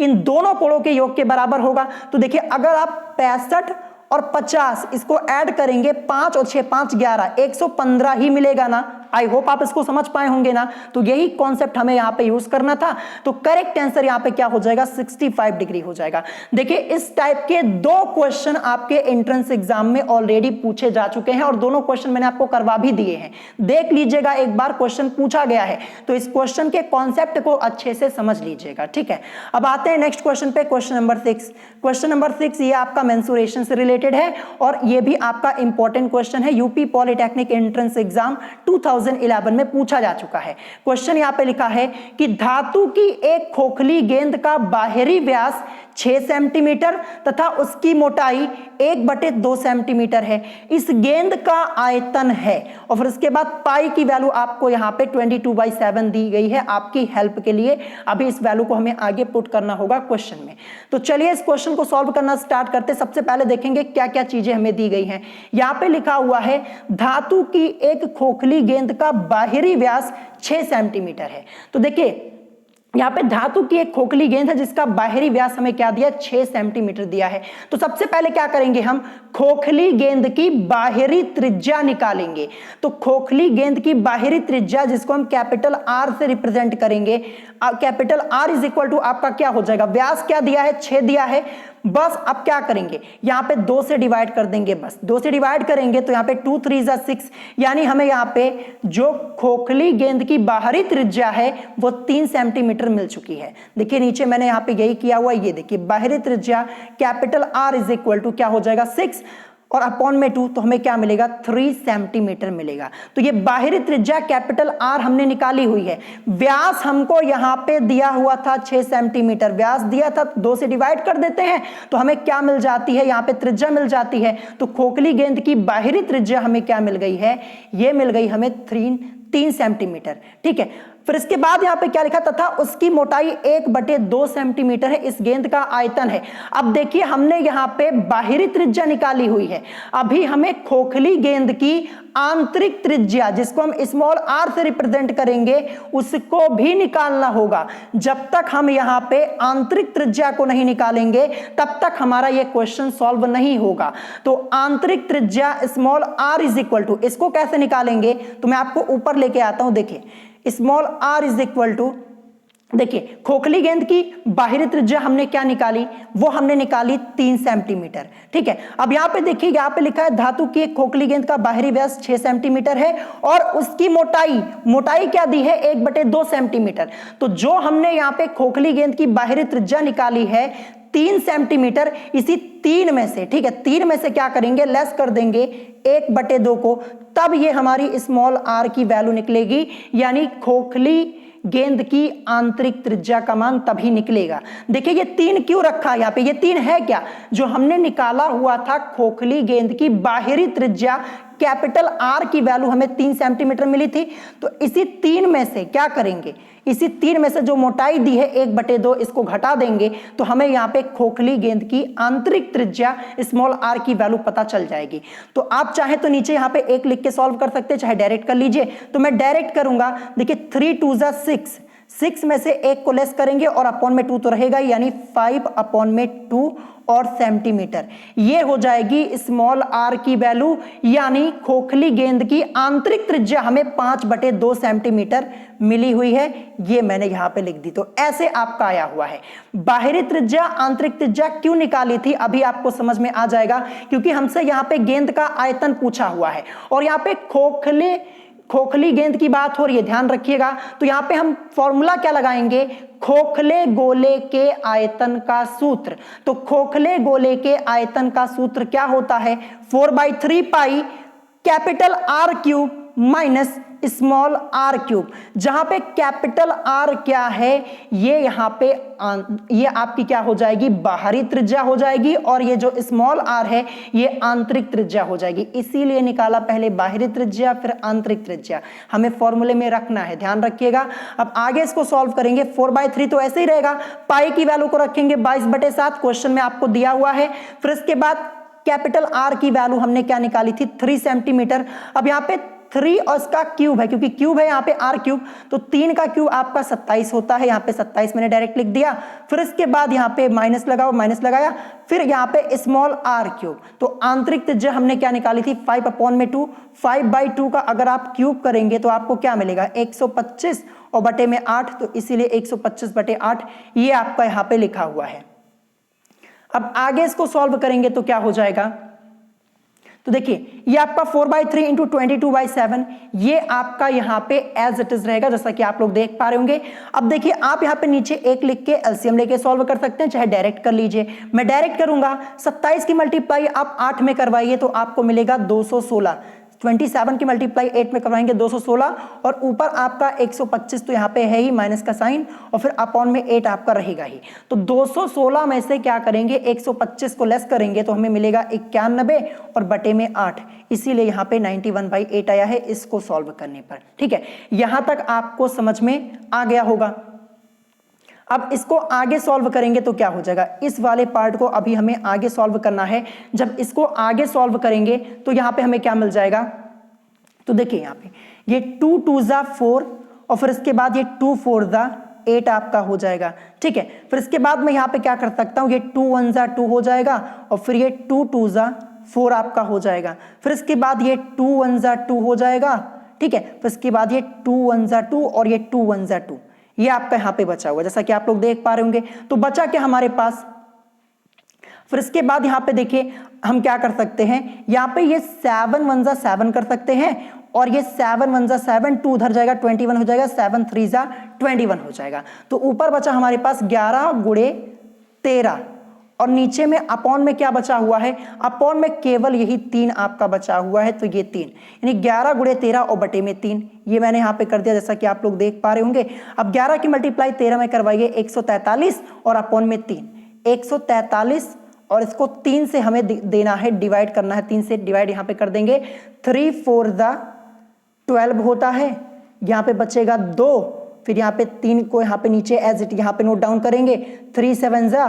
इन दोनों कोणों के योग के बराबर होगा। तो देखिए अगर आप 65 और 50 इसको ऐड करेंगे, 5 और 6 5 11 115 ही मिलेगा ना। आई होप आप इसको समझ पाए होंगे ना। तो यही कॉन्सेप्ट हमें यहाँ पे यूज करना था। तो करेक्ट आंसर यहाँ पे क्या हो जाएगा, 65 डिग्री हो जाएगा। देखिए इस टाइप के 2 क्वेश्चन आपके एंट्रेंस एग्जाम में ऑलरेडी पूछे जा चुके हैं, और दोनों क्वेश्चन मैंने आपको करवा भी दिए हैं, देख लीजिएगा एक बार, क्वेश्चन पूछा गया है। तो इस क्वेश्चन के कॉन्सेप्ट को अच्छे से समझ लीजिएगा, ठीक है। अब आते हैं नेक्स्ट क्वेश्चन पे, क्वेश्चन नंबर 6। क्वेश्चन नंबर 6 ये आपका मेंसुरेशन से रिलेटेड है, और ये भी आपका इंपॉर्टेंट क्वेश्चन है, यूपी पॉलिटेक्निक एंट्रेंस एग्जाम 2011 में पूछा जा चुका है। क्वेश्चन यहां पे लिखा है कि धातु की एक खोखली गेंद का बाहरी व्यास 6 सेंटीमीटर तथा उसकी मोटाई 1/2 सेंटीमीटर है, इस गेंद का आयतन है, और फिर इसके बाद पाई की वैल्यू आपको यहां पे 22/7 दी गई है आपकी हेल्प के लिए। अभी इस वैल्यू को हमें आगे पुट करना होगा क्वेश्चन में। तो चलिए इस क्वेश्चन को सॉल्व करना स्टार्ट करते। सबसे पहले देखेंगे क्या क्या चीजें हमें दी गई हैं। यहां पे लिखा हुआ है धातु की एक खोखली गेंद का बाहरी व्यास 6 सेंटीमीटर है। तो देखिए यहाँ पे धातु की एक खोखली गेंद है जिसका बाहरी व्यास हमें क्या दिया, 6 सेंटीमीटर दिया है। तो सबसे पहले क्या करेंगे, हम खोखली गेंद की बाहरी त्रिज्या निकालेंगे। तो खोखली गेंद की बाहरी त्रिज्या जिसको हम कैपिटल R से रिप्रेजेंट करेंगे, capital R is equal to आपका क्या हो जाएगा, व्यास क्या दिया है, 6 दिया है। बस अब क्या करेंगे, यहाँ पे 2 से डिवाइड कर देंगे, बस 2 से डिवाइड करेंगे तो यहाँ पे 2 3 जा 6, यानी हमें यहाँ पे जो खोखली गेंद की बाहरी त्रिज्या है वो 3 सेंटीमीटर मिल चुकी है। देखिए नीचे मैंने यहाँ पे यही किया हुआ, ये देखिए बाहरी त्रिज्या capital R is equal to क्या हो जाएगा 6 और अपॉन में 2, तो हमें क्या मिलेगा 3 सेंटीमीटर मिलेगा। तो ये बाहरी त्रिज्या कैपिटल R हमने निकाली हुई है। व्यास हमको यहाँ पे दिया हुआ था 6 सेंटीमीटर, व्यास दिया था, 2 से डिवाइड कर देते हैं तो हमें क्या मिल जाती है, यहाँ पे त्रिज्या मिल जाती है। तो खोखली गेंद की बाहरी त्रिज्या हमें क्या मिल गई है, ये मिल गई हमें 3 सेंटीमीटर, ठीक है। फिर इसके बाद यहाँ पे क्या लिखा, तथा उसकी मोटाई 1/2 सेंटीमीटर है, इस गेंद का आयतन है। अब देखिए हमने यहाँ पे बाहरी त्रिज्या निकाली हुई है, अभी हमें खोखली गेंद की आंतरिक त्रिज्या जिसको हम स्मॉल r से रिप्रेजेंट करेंगे उसको भी निकालना होगा। जब तक हम यहाँ पे आंतरिक त्रिज्या को नहीं निकालेंगे तब तक हमारा ये क्वेश्चन सॉल्व नहीं होगा। तो आंतरिक त्रिज्या small r is equal to, इसको कैसे निकालेंगे तो मैं आपको ऊपर लेके आता हूं। देखिए small r is equal to, देखिए खोखली गेंद की बाहरी त्रिज्या हमने क्या निकाली, वो हमने निकाली 3 सेंटीमीटर, ठीक है। अब यहाँ पे देखिए, यहाँ पे लिखा है धातु की एक खोखली गेंद का बाहरी व्यास 6 सेंटीमीटर है और उसकी मोटाई क्या दी है 1/2 सेंटीमीटर। तो जो हमने यहाँ पे खोखली गेंद की बाहरी त्रिज्या निकाली है 3 सेंटीमीटर, इसी 3 में से, ठीक है, 3 में से क्या करेंगे, लेस कर देंगे 1/2 को, तब ये हमारी स्मॉल r की वैल्यू निकलेगी, यानी खोखली गेंद की आंतरिक त्रिज्या का मान तभी निकलेगा। देखिए ये 3 क्यों रखा है यहाँ पे, ये 3 है क्या, जो हमने निकाला हुआ था खोखली गेंद की बाहरी त्रिज्या कैपिटल R की वैल्यू हमें 3 सेंटीमीटर मिली थी। तो इसी 3 में से क्या करेंगे, इसी 3 में से जो मोटाई दी है 1/2 इसको घटा देंगे तो हमें यहाँ पे खोखली गेंद की आंतरिक त्रिज्या स्मॉल r की वैल्यू पता चल जाएगी। तो आप चाहे तो नीचे यहाँ पे 1 लिख के सॉल्व कर सकते हैं, चाहे डायरेक्ट कर लीजिए। तो मैं डायरेक्ट करूंगा, देखिए 3 2 जा 6, 6 में से 1 को लेस करेंगे और अपॉन में 2 तो रहेगा, यानी 5 अपॉन में 2 और सेंटीमीटर। ये हो जाएगी स्मॉल r की वैल्यू, यानी खोखली गेंद की आंतरिक त्रिज्या हमें 5/2 सेंटीमीटर मिली हुई है। ये मैंने यहां पे लिख दी। तो ऐसे आपका आया हुआ है। बाहरी त्रिज्या आंतरिक त्रिज्या क्यों निकाली थी अभी आपको समझ में आ जाएगा, क्योंकि हमसे यहां पे गेंद का आयतन पूछा हुआ है और यहां पे खोखली गेंद की बात हो रही है, ध्यान रखिएगा। तो यहां पे हम फॉर्मूला क्या लगाएंगे, खोखले गोले के आयतन का सूत्र। तो खोखले गोले के आयतन का सूत्र क्या होता है, 4/3 pi capital R cube minus small r cube, जहां पे कैपिटल R क्या है, ये यहां पे ये आपकी क्या हो जाएगी, बाहरी त्रिज्या हो जाएगी, और ये जो स्मॉल r है ये आंतरिक त्रिज्या हो जाएगी। इसीलिए निकाला पहले बाहरी त्रिज्या फिर आंतरिक त्रिज्या, हमें फॉर्मूले में रखना है, ध्यान रखिएगा। अब आगे इसको सॉल्व करेंगे। 4/3 तो ऐसे ही रहेगा, पाई की वैल्यू को रखेंगे 22/7, क्वेश्चन में आपको दिया हुआ है। फिर इसके बाद कैपिटल R की वैल्यू हमने क्या निकाली थी, 3 सेंटीमीटर। अब यहाँ पे 3 और इसका क्यूब है, क्योंकि क्यूब है यहाँ पे R क्यूब, तो 3 का क्यूब आपका 27 होता है। यहाँ पे 27 मैंने डायरेक्ट लिख दिया। फिर इसके बाद यहाँ पे माइनस लगाओ, माइनस लगाया, फिर यहाँ पे स्मॉल r क्यूब। तो आंतरिक त्रिज्या हमने क्या निकाली थी, 5/2। 5/2 का अगर आप क्यूब करेंगे तो आपको क्या मिलेगा, 125 और बटे में 8, तो इसीलिए 125/8 ये आपका यहाँ पे लिखा हुआ है। अब आगे इसको सॉल्व करेंगे तो क्या हो जाएगा, तो देखिए ये आपका 4/3 इंटू 22/7, ये आपका यहाँ पे एज इट इज रहेगा, जैसा कि आप लोग देख पा रहे होंगे। अब देखिए आप यहाँ पे नीचे 1 लिख के एलसीएम लेके सॉल्व कर सकते हैं, चाहे डायरेक्ट कर लीजिए। मैं डायरेक्ट करूंगा, 27 की मल्टीप्लाई आप 8 में करवाइए तो आपको मिलेगा 216। 27 की मल्टीप्लाई 8 में करवाएंगे 216, और ऊपर आपका 125 तो यहाँ पे है ही, माइनस का साइन, और फिर अपॉन में 8 आपका रहेगा ही। तो 216 में से क्या करेंगे, 125 को लेस करेंगे तो हमें मिलेगा 91 और बटे में 8, इसीलिए यहाँ पे 91/8 आया है इसको सॉल्व करने पर। ठीक है, यहां तक आपको समझ में आ गया होगा। अब इसको आगे सॉल्व करेंगे तो क्या हो जाएगा, इस वाले पार्ट को अभी हमें आगे सॉल्व करना है। जब इसको आगे सॉल्व करेंगे तो यहां पे हमें क्या मिल जाएगा, तो देखिए यहां पे ये 2 2 जा 4 और फिर इसके बाद ये 2 4 जा 8 आपका हो जाएगा। ठीक है, फिर इसके बाद मैं यहां पे क्या कर सकता हूं, ये 2 1 जा 2 हो जाएगा और फिर ये 2 2 जा 4 आपका हो जाएगा। फिर इसके बाद ये 2 1 जा 2 हो जाएगा। ठीक है, फिर इसके बाद ये 2 1 जा 2 और ये 2 1 जा 2, ये आपका यहां पे बचा हुआ, जैसा कि आप लोग देख पा रहे होंगे। तो बचा क्या हमारे पास, फिर इसके बाद यहां पे देखिए हम क्या कर सकते हैं, यहां पे ये 7 1 जा 7 कर सकते हैं, और ये 7 1 जा 7, 2 उधर जाएगा 21 हो जाएगा, 7 3 जा 21 हो जाएगा। तो ऊपर बचा हमारे पास 11 गुणे 13, और नीचे में अपॉन में क्या बचा हुआ है, अपॉन में केवल यही 3 आपका बचा हुआ है। तो ये 3 यानी 11 गुणे 13 और बटे में 3, ये मैंने यहाँ पे कर दिया, जैसा कि आप लोग देख पा रहे होंगे। अब 11 की मल्टीप्लाई 13 में करवाइए 143 और अपॉन में 3, 143, और इसको 3 से हमें देना है, डिवाइड करना है, 3 से डिवाइड यहाँ पे कर देंगे। 3 4 जा 12 होता है, यहाँ पे बचेगा 2, फिर यहाँ पे 3 को यहाँ पे नीचे एज इट यहाँ पे नोट डाउन करेंगे। 3 7 जा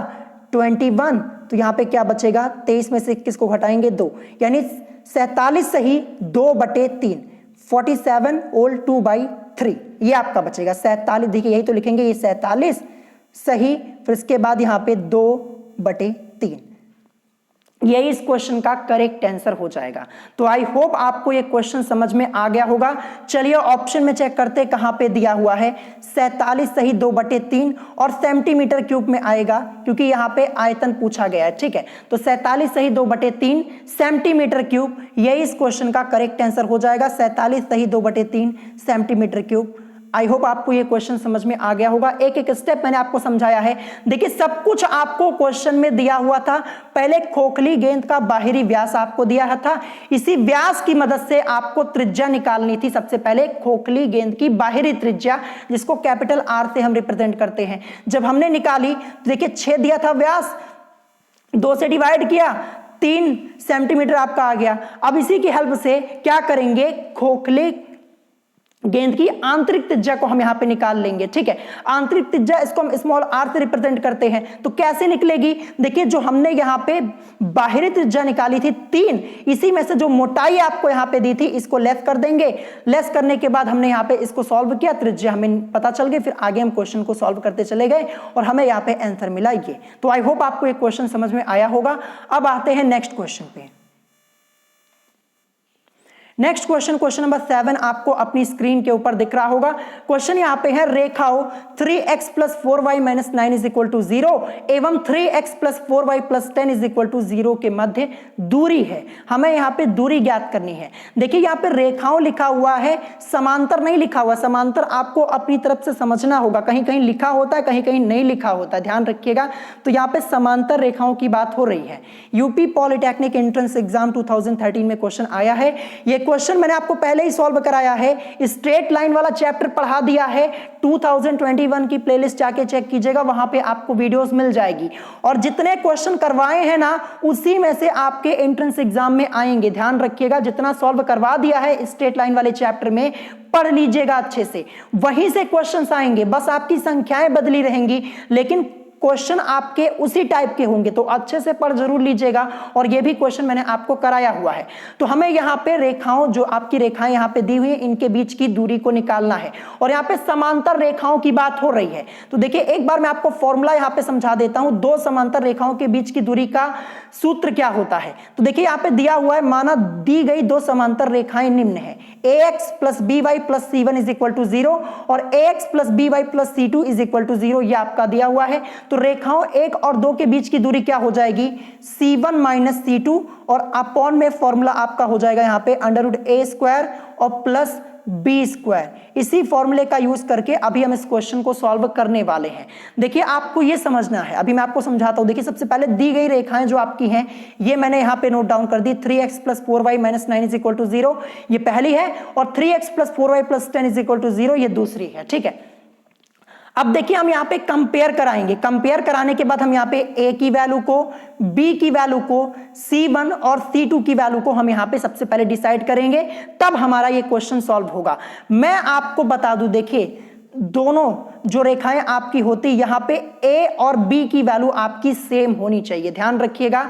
21, तो यहाँ पे क्या बचेगा, 23 में से 21 को घटाएंगे 2, यानी 47 सही 2/3, 47 होल 2/3, ये आपका बचेगा 47। देखिए यही तो लिखेंगे, ये 47 सही, फिर इसके बाद यहाँ पे 2/3, यही इस क्वेश्चन का करेक्ट आंसर हो जाएगा। तो आई होप आपको ये क्वेश्चन समझ में आ गया होगा। चलिए ऑप्शन में चेक करते कहां पे दिया हुआ है, 47 सही 2/3 और सेंटीमीटर क्यूब में आएगा, क्योंकि यहां पे आयतन पूछा गया है। ठीक है, तो 47 सही 2/3 सेंटीमीटर क्यूब, यही इस क्वेश्चन का करेक्ट आंसर हो जाएगा, 47 सही 2/3 सेंटीमीटर क्यूब। आई होप आपको ये क्वेश्चन समझ में आ गया होगा। एक एक स्टेप मैंने आपको समझाया है। देखिए सब कुछ आपको क्वेश्चन में दिया हुआ था। पहले खोखली गेंद का बाहरी व्यास आपको दिया था, इसी व्यास की मदद से आपको त्रिज्या निकालनी थी। सबसे पहले खोखली गेंद की बाहरी त्रिज्या, जिसको कैपिटल R से हम रिप्रेजेंट करते हैं, जब हमने निकाली तो देखिए 6 दिया था व्यास, 2 से डिवाइड किया, 3 सेंटीमीटर आपका आ गया। अब इसी की हेल्प से क्या करेंगे, खोखली गेंद की आंतरिक त्रिज्या को हम यहां पे निकाल लेंगे। ठीक है, आंतरिक त्रिज्या इसको हम स्मॉल आर से रिप्रेजेंट करते हैं, तो कैसे निकलेगी? देखिए जो हमने यहां पे बाहरी त्रिज्या निकाली थी 3, इसी में से जो मोटाई आपको यहां पे दी थी इसको लेस कर देंगे। लेस करने के बाद हमने यहां पे इसको सॉल्व किया, त्रिज्या हमें पता चल गई, फिर आगे हम क्वेश्चन को सॉल्व करते चले गए और हमें यहां पे आंसर मिला ये। तो आई होप आपको ये क्वेश्चन समझ में आया होगा। अब आते हैं नेक्स्ट क्वेश्चन पे। नेक्स्ट क्वेश्चन, क्वेश्चन नंबर 7 आपको अपनी स्क्रीन के ऊपर दिख रहा होगा। क्वेश्चन यहां पे है रेखाओं 3x + 4y - 9 = 0 एवं 3x + 4y + 10 = 0 के मध्य दूरी है। हमें यहां पे दूरी ज्ञात करनी है। देखिए यहां पे रेखाओं लिखा हुआ है, समांतर नहीं लिखा हुआ। समांतर आपको अपनी तरफ से समझना होगा, कहीं कहीं लिखा होता है, कहीं कहीं नहीं लिखा होता है, ध्यान रखिएगा। तो यहां पे समांतर रेखाओं की बात हो रही है। यूपी पॉलिटेक्निक एंट्रेंस एग्जाम 2013 में क्वेश्चन आया है। ये क्वेश्चन मैंने आपको पहले ही सॉल्व कराया है, स्ट्रेट लाइन वाला चैप्टर पढ़ा दिया है। 2021 की प्लेलिस्ट जाके चेक कीजिएगा, वहां पे आपको वीडियोस मिल जाएगी। और जितने क्वेश्चन करवाए हैं ना, उसी में से आपके एंट्रेंस एग्जाम में आएंगे। ध्यान रखिएगा, जितना सॉल्व करवा दिया है स्ट्रेट लाइन वाले चैप्टर में, पढ़ लीजिएगा अच्छे से, वहीं से क्वेश्चंस आएंगे। बस आपकी संख्याएं बदली रहेंगी, लेकिन क्वेश्चन आपके उसी टाइप के होंगे। तो अच्छे से पढ़ जरूर लीजिएगा। और ये भी क्वेश्चन मैंने आपको कराया हुआ है। तो हमें यहाँ पे रेखाओं, जो आपकी रेखाएं यहाँ पे दी हुई है, इनके बीच की दूरी को निकालना है। और यहाँ पे समांतर रेखाओं की बात हो रही है। तो देखिए एक बार मैं आपको फॉर्मूला यहाँ पे समझा देता हूं, दो समांतर रेखाओं के बीच की दूरी का सूत्र क्या होता है। तो देखिए यहाँ पे दिया हुआ है, माना दी गई दो समांतर रेखाएं निम्न है, ax + by + c1 = 0 और ax + by + c2 = 0। ये आपका दिया हुआ है। तो रेखाओं 1 और 2 के बीच की दूरी क्या हो जाएगी? c1 - c2 और अपॉन में फॉर्मूला आपका हो जाएगा यहाँ पे √a² और प्लस b²। इसी फॉर्मूले का यूज करके अभी हम इस क्वेश्चन को सॉल्व करने वाले हैं। देखिए आपको ये समझना है, अभी मैं आपको समझाता हूं। देखिए सबसे पहले दी गई रेखाएं जो आपकी हैं, ये मैंने यहाँ पे नोट डाउन कर दी। 3x + 4y - 9 = 0 ये पहली है, और 3x + 4y + 10 = 0 ये दूसरी है। ठीक है, अब देखिए हम यहाँ पे कंपेयर कराएंगे। कंपेयर कराने के बाद हम यहाँ पे a की वैल्यू को, b की वैल्यू को, c1 और c2 की वैल्यू को हम यहाँ पे सबसे पहले डिसाइड करेंगे, तब हमारा ये क्वेश्चन सॉल्व होगा। मैं आपको बता दूं, देखिए दोनों जो रेखाएं आपकी होती, यहाँ पे a और b की वैल्यू आपकी सेम होनी चाहिए। ध्यान रखिएगा,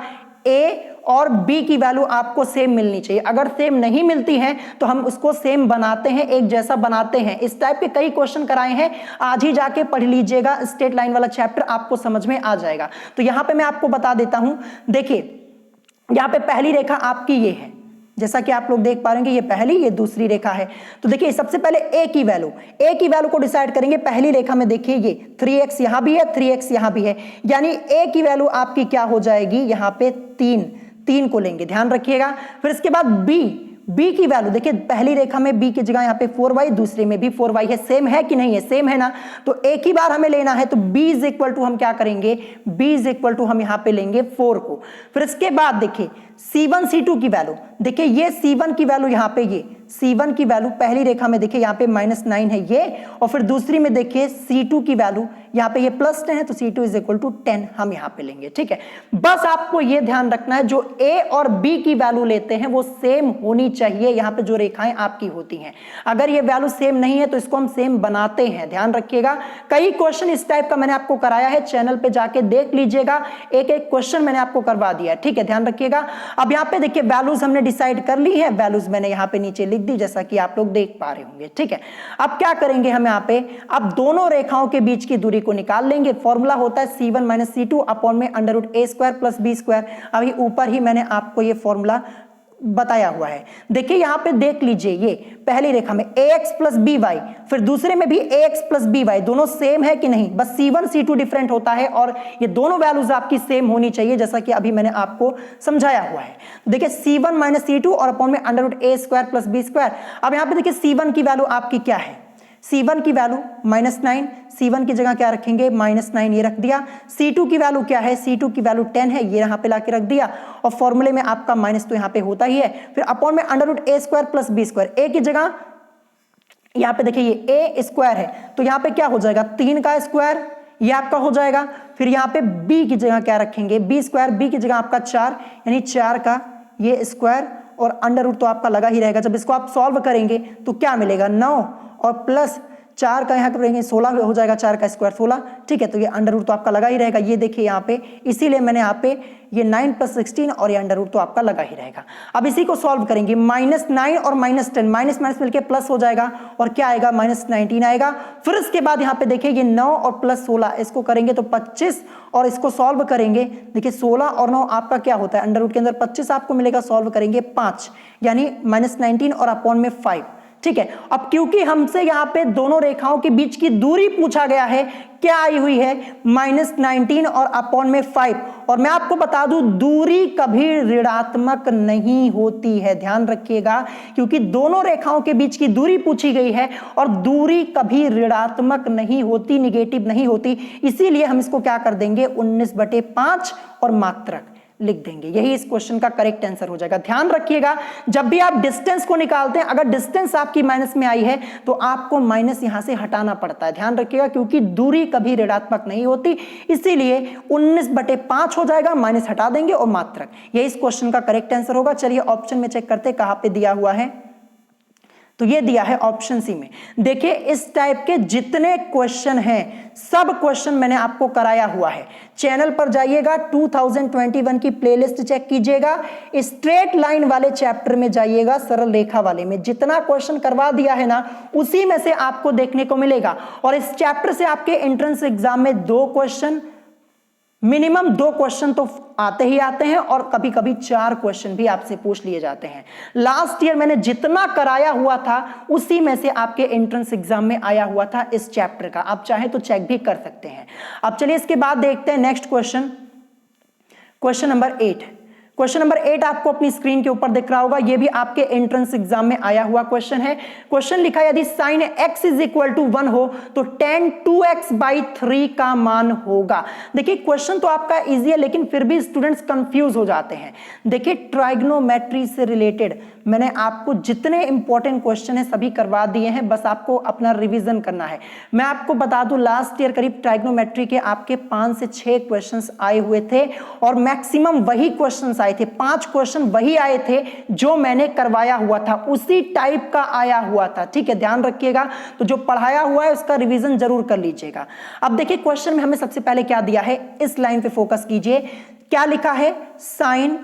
a और b की वैल्यू आपको सेम मिलनी चाहिए। अगर सेम नहीं मिलती है तो हम उसको सेम बनाते हैं, एक जैसा बनाते हैं। इस टाइप के कई क्वेश्चन कराए हैं, आज ही जाके पढ़ लीजिएगा, स्ट्रेट लाइन वाला चैप्टर आपको समझ में आ जाएगा। तो यहां पे मैं आपको बता देता हूं, देखिए यहां पे पहली रेखा आपकी ये है, जैसा कि आप लोग देख पा रहे हैं, ये पहली, ये दूसरी रेखा है। तो देखिए सबसे पहले a की वैल्यू को डिसाइड करेंगे। पहली रेखा में देखिए ये 3x यहां भी है, 3x यहां भी है, यानी a की वैल्यू आपकी क्या हो जाएगी? यहां पे 3 को लेंगे, ध्यान रखिएगा। फिर इसके बाद b की वैल्यू देखिए, पहली रेखा में b की जगह यहाँ पे 4y, दूसरे में भी 4y है। सेम है कि नहीं है? सेम है ना। तो एक ही बार हमें लेना है, तो b = हम क्या करेंगे? b = हम यहाँ पे लेंगे 4 को। फिर इसके बाद देखिए c1 c2 की वैल्यू, देखिए ये c1 की वैल्यू यहाँ पे, ये c1 की वैल्यू पहली रेखा में देखिए यहाँ पे -9 है ये, और फिर दूसरी में देखिए c2 की वैल्यू यहाँ पे ये +10 है, तो c2 = 10 हम यहाँ पे लेंगे। ठीक है, बस आपको ये ध्यान रखना है, जो a और b की वैल्यू लेते हैं वो सेम होनी चाहिए। यहाँ पे जो रेखाएं आपकी होती हैं, अगर ये वैल्यू सेम नहीं है तो इसको हम सेम बनाते हैं। ध्यान रखिएगा, कई क्वेश्चन इस टाइप का मैंने आपको कराया है, चैनल पे जाके देख लीजिएगा, एक एक क्वेश्चन मैंने आपको करवा दिया है। ठीक है, ध्यान रखिएगा। अब यहाँ पे देखिए वैल्यूज हमने डिसाइड कर ली है, वैल्यूज मैंने यहाँ पे नीचे लिख दी, जैसा कि आप लोग देख पा रहे होंगे। ठीक है, अब क्या करेंगे हम यहाँ पे, अब दोनों रेखाओं के बीच की दूरी को निकाल लेंगे। फॉर्मूला होता है c1 - c2 अपॉन में √a² + b²। अभी ऊपर ही मैंने आपको ये फॉर्मूला बताया हुआ है। देखिए यहां पे देख लीजिए, ये पहली रेखा में ax + by, फिर दूसरे में भी ax + by, दोनों सेम है कि नहीं? बस c1 c2 डिफरेंट होता है, और ये दोनों वैल्यूज आपकी सेम होनी चाहिए, जैसा कि अभी मैंने आपको समझाया हुआ है। देखिए c1 - c2 और अपॉन में √a² + b²। अब यहां पे देखिए c1 की वैल्यू आपकी क्या है? c1 की वैल्यू -9, c1 की जगह क्या रखेंगे? -9 ये रख दिया। c2 की वैल्यू क्या है? c2 की वैल्यू 10 है, ये यहाँ पे लाके रख दिया, और फॉर्मूले में आपका माइनस तो यहाँ पे होता ही है। फिर अपॉन में √a² + b²। a की जगह यहाँ पे देखिए ये a² है, तो यहाँ पे क्या हो जाएगा? 3 का स्क्वायर, ये आपका हो जाएगा। फिर यहाँ पे b की जगह क्या रखेंगे? b², b की जगह आपका 4, यानी 4 का ये स्क्वायर, और अंडर रूट तो आपका लगा ही रहेगा। जब इसको आप सॉल्व करेंगे तो क्या मिलेगा? 9, और प्लस 4 का यहाँ करेंगे 16 हो जाएगा, 4 का स्क्वायर 16, ठीक है। तो ये अंडर रूट तो आपका लगा ही रहेगा, ये देखिए यहाँ पे, इसीलिए मैंने यहाँ पे ये 9 + 16 और ये अंडर रूट तो आपका लगा ही रहेगा। अब इसी को सॉल्व करेंगे, -9 और -10, माइनस माइनस मिलके प्लस हो जाएगा और क्या आएगा, -19 आएगा। फिर इसके बाद यहाँ पे देखिए ये 9 और +16 इसको करेंगे तो 25 और इसको सॉल्व करेंगे, देखिए 16 और 9 आपका क्या होता है, अंडर रूट के अंदर 25 आपको मिलेगा, सॉल्व करेंगे 5 यानी -19 और अपॉन में 5, ठीक है। अब क्योंकि हमसे यहाँ पे दोनों रेखाओं के बीच की दूरी पूछा गया है, क्या आई हुई है, -19 और अपॉन में 5, और मैं आपको बता दूं दूरी कभी ऋणात्मक नहीं होती है, ध्यान रखिएगा, क्योंकि दोनों रेखाओं के बीच की दूरी पूछी गई है और दूरी कभी ऋणात्मक नहीं होती, निगेटिव नहीं होती, इसीलिए हम इसको क्या कर देंगे 19/5 और मात्रक लिख देंगे, यही इस क्वेश्चन का करेक्ट आंसर हो जाएगा। ध्यान रखिएगा जब भी आप डिस्टेंस को निकालते हैं, अगर डिस्टेंस आपकी माइनस में आई है तो आपको माइनस यहां से हटाना पड़ता है, ध्यान रखिएगा, क्योंकि दूरी कभी ऋणात्मक नहीं होती, इसीलिए 19/5 हो जाएगा, माइनस हटा देंगे और मात्रक, यही इस क्वेश्चन का करेक्ट आंसर होगा। चलिए ऑप्शन में चेक करते हैं कहां पे दिया हुआ है, तो ये दिया है ऑप्शन सी में। देखिए इस टाइप के जितने क्वेश्चन हैं सब क्वेश्चन मैंने आपको कराया हुआ है, चैनल पर जाइएगा 2021 की प्लेलिस्ट चेक कीजिएगा, स्ट्रेट लाइन वाले चैप्टर में जाइएगा, सरल रेखा वाले में जितना क्वेश्चन करवा दिया है ना उसी में से आपको देखने को मिलेगा। और इस चैप्टर से आपके एंट्रेंस एग्जाम में 2 क्वेश्चन, मिनिमम 2 क्वेश्चन तो आते ही आते हैं और कभी कभी 4 क्वेश्चन भी आपसे पूछ लिए जाते हैं। लास्ट ईयर मैंने जितना कराया हुआ था उसी में से आपके एंट्रेंस एग्जाम में आया हुआ था इस चैप्टर का, आप चाहे तो चेक भी कर सकते हैं। अब चलिए इसके बाद देखते हैं next question, question number 8। Question number 8 आपको अपनी स्क्रीन के ऊपर दिख रहा होगा, यह भी आपके एंट्रेंस एग्जाम में आया हुआ क्वेश्चन है। क्वेश्चन लिखा है यदि sin x = 1 हो तो tan 2x/3 का मान होगा। देखिए क्वेश्चन तो आपका इजी है लेकिन फिर भी स्टूडेंट्स कंफ्यूज हो जाते हैं। देखिए ट्राइग्नोमेट्री से रिलेटेड मैंने आपको जितने इंपॉर्टेंट क्वेश्चन है सभी करवा दिए हैं, बस आपको अपना रिवीजन करना है। मैं आपको बता दूं लास्ट ईयर करीब ट्राइग्नोमेट्री के आपके 5 से 6 क्वेश्चंस आए हुए थे और मैक्सिमम वही क्वेश्चंस आए थे, 5 क्वेश्चन वही आए थे जो मैंने करवाया हुआ था, उसी टाइप का आया हुआ था, ठीक है, ध्यान रखिएगा। तो जो पढ़ाया हुआ है उसका रिवीजन जरूर कर लीजिएगा। अब देखिए क्वेश्चन में हमें सबसे पहले क्या दिया है, इस लाइन पे फोकस कीजिए, क्या लिखा है, sin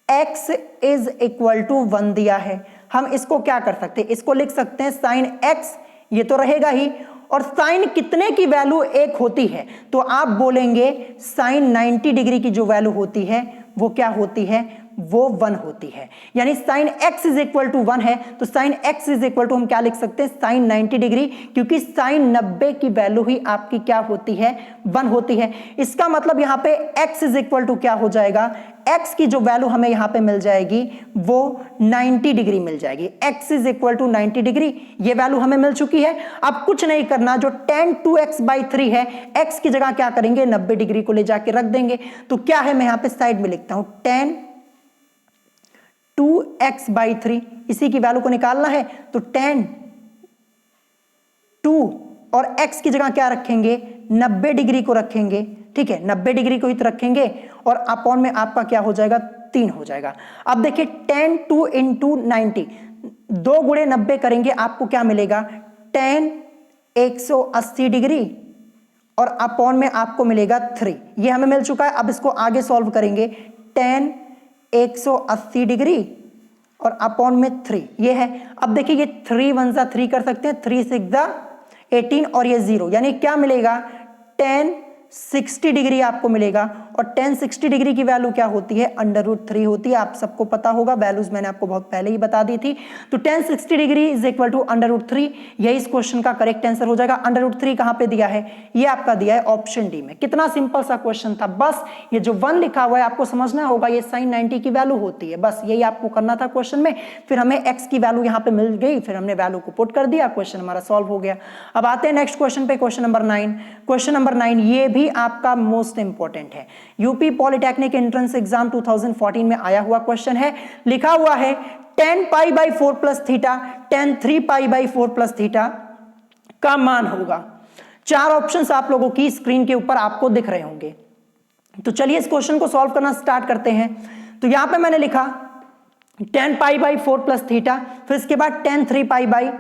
x = 1 दिया है। हम इसको क्या कर सकते हैं, इसको लिख सकते हैं sin x, ये तो रहेगा ही, और साइन कितने की वैल्यू 1 होती है तो आप बोलेंगे साइन 90 डिग्री की जो वैल्यू होती है वो क्या होती है, वो 1 होती है। यानी साइन x = 1 है तो साइन x = हम क्या लिख सकते हैं, साइन 90 डिग्री, क्योंकि साइन 90 की वैल्यू ही आपकी क्या होती है, 1 होती है। इसका मतलब यहां पे x = क्या हो जाएगा, x की जो वैल्यू हमें यहां पे मिल जाएगी वो 90 डिग्री मिल जाएगी। x = 90 डिग्री, ये वैल्यू हमें मिल चुकी है। अब कुछ नहीं करना, जो tan 2x/3 है, x की जगह क्या करेंगे, 90 डिग्री को ले जाके रख देंगे। तो क्या है, मैं यहां पे साइड में लिखता हूं tan 2x/3, इसी की वैल्यू को निकालना है तो tan 2 और x की जगह क्या रखेंगे, 90 डिग्री को रखेंगे, ठीक है, 90 डिग्री को ही तो रखेंगे और अपॉन में आपका क्या हो जाएगा, 3 हो जाएगा। अब देखिए tan 2 × 90, 2 × 90 करेंगे, आपको क्या मिलेगा, tan 180 डिग्री और अपॉन में आपको मिलेगा 3, ये हमें मिल चुका है। अब इसको आगे सॉल्व करेंगे, tan 180 डिग्री और अपॉन में 3, ये है। अब देखिए ये 3 × 1 = 3 कर सकते हैं, 3 × 6 = 18 और ये 0, यानी क्या मिलेगा, tan 60 डिग्री आपको मिलेगा। और tan 60 डिग्री की वैल्यू क्या होती है, √3 होती है, आप सबको पता होगा, वैल्यूज मैंने आपको बहुत पहले ही बता दी थी। तो tan 60 डिग्री = √3, यही इस क्वेश्चन का करेक्ट आंसर हो जाएगा। √3 कहां पे दिया है, ये आपका दिया है ऑप्शन डी में। कितना सिंपल सा क्वेश्चन था, बस ये जो 1 लिखा हुआ है आपको समझना होगा, ये sin 90 की वैल्यू होती है, बस यही आपको करना था क्वेश्चन में। फिर हमें x की वैल्यू यहाँ पे मिल गई, फिर हमने वैल्यू को पुट कर दिया, क्वेश्चन हमारा सॉल्व हो गया। अब आते हैं नेक्स्ट क्वेश्चन पे, क्वेश्चन नंबर 9। क्वेश्चन नंबर 9 ये भी आपका मोस्ट इंपॉर्टेंट है, यूपी पॉलिटेक्निक एंट्रेंस एग्जाम 2014 में आया हुआ क्वेश्चन है। लिखा हुआ है tan π/4 + थीटा tan 3π/4 + थीटा का मान होगा। 4 ऑप्शंस आप लोगों की स्क्रीन के ऊपर आपको दिख रहे होंगे। तो चलिए इस क्वेश्चन को सॉल्व करना स्टार्ट करते हैं। तो यहां पे मैंने लिखा tan π/4 + थीटा, फिर इसके बाद tan 3π/4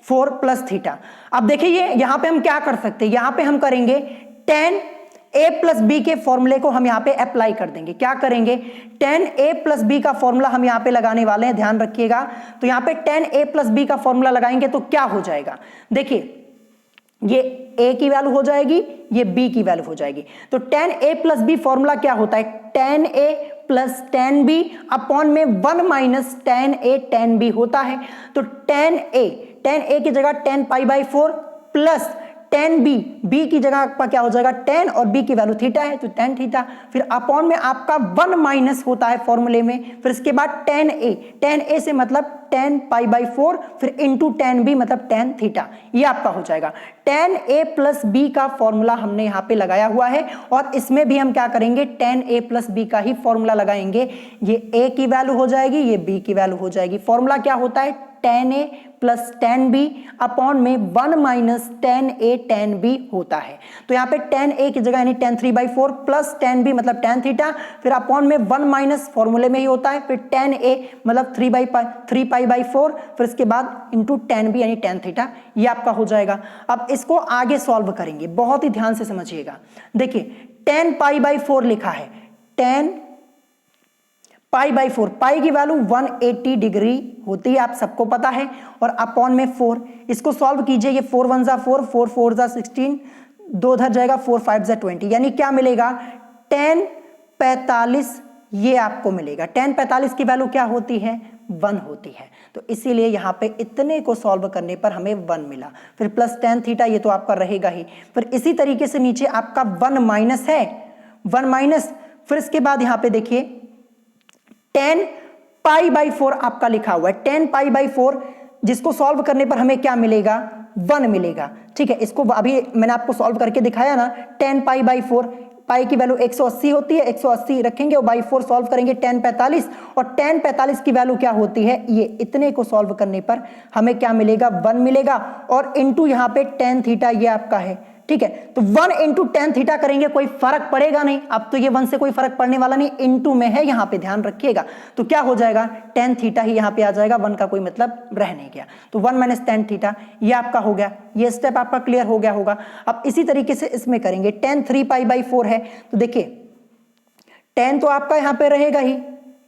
4 प्लस थीटा। अब देखिए ये यहां पे हम क्या कर सकते हैं, यहां पे हम करेंगे tan a प्लस बी के फॉर्मूले को हम यहां पे अप्लाई कर देंगे। क्या करेंगे, tan a प्लस बी का फॉर्मूला हम यहां पे लगाने वाले हैं, ध्यान रखिएगा। तो यहां पे tan a प्लस बी का फॉर्मूला लगाएंगे तो क्या हो जाएगा, देखिए ये a की वैल्यू हो जाएगी, ये b की वैल्यू हो जाएगी। तो tan a plus B formula क्या होता है, tan a plus tan b upon में 1 minus tan a tan b होता है। तो tan a की जगह tan pi by 4 plus tan b की जगह आपका क्या हो जाएगा tan, और b की वैल्यू थीटा है तो tan थीटा, फिर अपॉन में आपका 1 माइनस होता है फॉर्मूले में, फिर इसके बाद tan a से मतलब tan पाई बाई 4, फिर इंटू tan b मतलब tan थीटा, ये आपका हो जाएगा। tan a प्लस बी का फॉर्मूला हमने यहाँ पे लगाया हुआ है, और इसमें भी हम क्या करेंगे, tan a प्लस बी का ही फॉर्मूला लगाएंगे। ये a की वैल्यू हो जाएगी, ये b की वैल्यू हो जाएगी। फॉर्मूला क्या होता है, tan a plus tan b upon में 1 minus tan a tan b होता है। तो यहाँ पे tan a की जगह यानी tan 3/4 प्लस tan b मतलब tan थीटा, फिर अपॉन में 1 माइनस फॉर्मूले में ही होता है, फिर tan a मतलब 3 पाई/4, फिर इसके बाद इंटू tan b यानी tan थीटा, ये आपका हो जाएगा। अब इसको आगे सॉल्व करेंगे, बहुत ही ध्यान से समझिएगा। देखिए tan पाई/4 लिखा है, tan पाई/4, पाई की वैल्यू 180 डिग्री होती है, आप सबको पता है, और अपॉन में 4, इसको सॉल्व कीजिए। ये 4 1 जा 4, 4 4 जा 16, 2 उधर जाएगा, 4 5 जा 20, यानी क्या मिलेगा, tan 45 ये आपको मिलेगा। tan 45 की वैल्यू क्या होती है, 1 होती है। तो इसीलिए यहाँ पे इतने को सॉल्व करने पर हमें 1 मिला। फिर प्लस tan थीटा ये तो आपका रहेगा ही, फिर इसी तरीके से नीचे आपका 1 माइनस है, 1 माइनस, फिर इसके बाद यहाँ पे देखिए tan पाई/4 आपका लिखा हुआ है। tan पाई/4 जिसको सॉल्व करने पर हमें क्या मिलेगा, 1 मिलेगा। ठीक है, इसको अभी मैंने आपको सॉल्व करके दिखाया ना, tan पाई/4, पाई की वैल्यू 180 होती है, 180 रखेंगे और बाई 4 सॉल्व करेंगे tan 45, और tan 45 की वैल्यू क्या होती है, ये इतने को सॉल्व करने पर हमें क्या मिलेगा, 1 मिलेगा, और इंटू यहाँ पे tan थीटा ये आपका है। ठीक है, तो 1 इंटू tan थीटा करेंगे, कोई फर्क पड़ेगा नहीं, अब तो ये 1 से कोई फर्क पड़ने वाला नहीं, इंटू में है यहाँ पे, ध्यान रखिएगा। तो क्या हो जाएगा, tan थीटा ही यहाँ पे आ जाएगा, 1 का कोई मतलब रह नहीं गया। तो 1 माइनस tan थीटा ये आपका हो गया, ये स्टेप आपका क्लियर हो गया होगा। अब इसी तरीके से इसमें करेंगे, tan 3 पाई/4 है, तो देखिए tan तो आपका यहाँ पे रहेगा ही,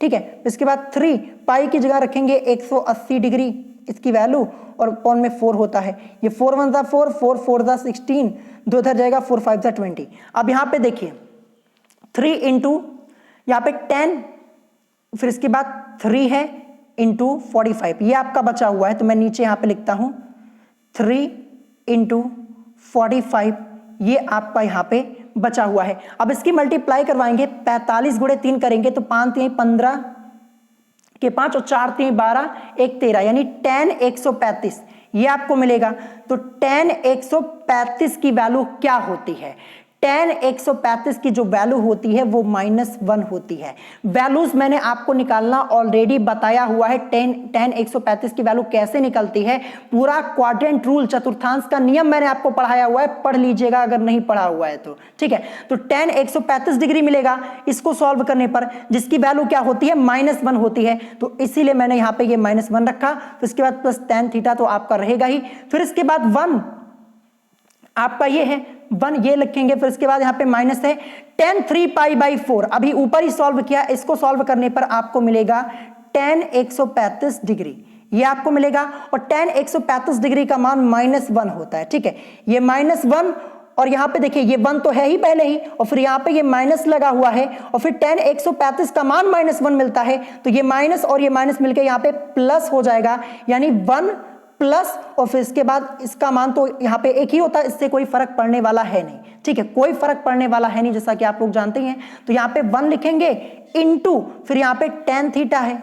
ठीक है, इसके बाद 3 पाई की जगह रखेंगे 180 डिग्री इसकी वैल्यू, और अपॉन में 4 होता है, ये 4 1 जा 4, 4 4 जा 16, 2 उधर जाएगा, 4 5 जा 20। अब यहाँ पे देखिए 3 इंटू यहाँ पे 10, फिर इसके बाद 3 है इंटू 45, ये आपका बचा हुआ है, तो मैं नीचे यहाँ पे लिखता हूँ 3 इंटू 45, ये आपका यहाँ पे बचा हुआ है। अब इसकी मल्टीप्लाई करवाएंगे, 45 गुणे 3 करेंगे तो 5 3 15 के 5 और 4 3 12 1 13, यानी tan 135 ये आपको मिलेगा। तो tan 135 की वैल्यू क्या होती है, tan 135 की जो वैल्यू होती है वो -1 होती है। वैल्यूज मैंने आपको निकालना ऑलरेडी बताया हुआ है, tan 135 की वैल्यू कैसे निकलती है, पूरा क्वाड्रेंट रूल चतुर्थांश का नियम मैंने आपको पढ़ाया हुआ है, पढ़ लीजिएगा अगर नहीं पढ़ा हुआ है तो। ठीक है, तो tan 135 डिग्री मिलेगा इसको सॉल्व करने पर, जिसकी वैल्यू क्या होती है, -1 होती है, तो इसीलिए मैंने यहाँ पे ये -1 रखा। फिर इसके बाद प्लस tan थीटा तो आपका रहेगा ही, फिर इसके बाद 1 आपका ये है, 1 ये लिखेंगे, फिर इसके बाद यहाँ पे माइनस है tan 3 पाई/4, अभी ऊपर ही सॉल्व किया, इसको सॉल्व करने पर आपको मिलेगा tan 135 डिग्री, ये आपको मिलेगा, और tan 135 डिग्री का मान -1 होता है। ठीक है, ये -1, और यहाँ पे देखिए ये 1 तो है ही पहले ही, और फिर यहाँ पे ये माइनस लगा हुआ है, और फिर tan 135 का मान -1 मिलता है, तो ये माइनस और ये माइनस मिलकर यहाँ पे प्लस हो जाएगा, यानी 1 प्लस, और फिर इसके बाद इसका मान तो यहाँ पे एक ही होता है, इससे कोई फर्क पड़ने वाला है नहीं। ठीक है, कोई फर्क पड़ने वाला है नहीं, जैसा कि आप लोग जानते हैं। तो यहाँ पे 1 लिखेंगे इंटू, फिर यहाँ पे tan थीटा है,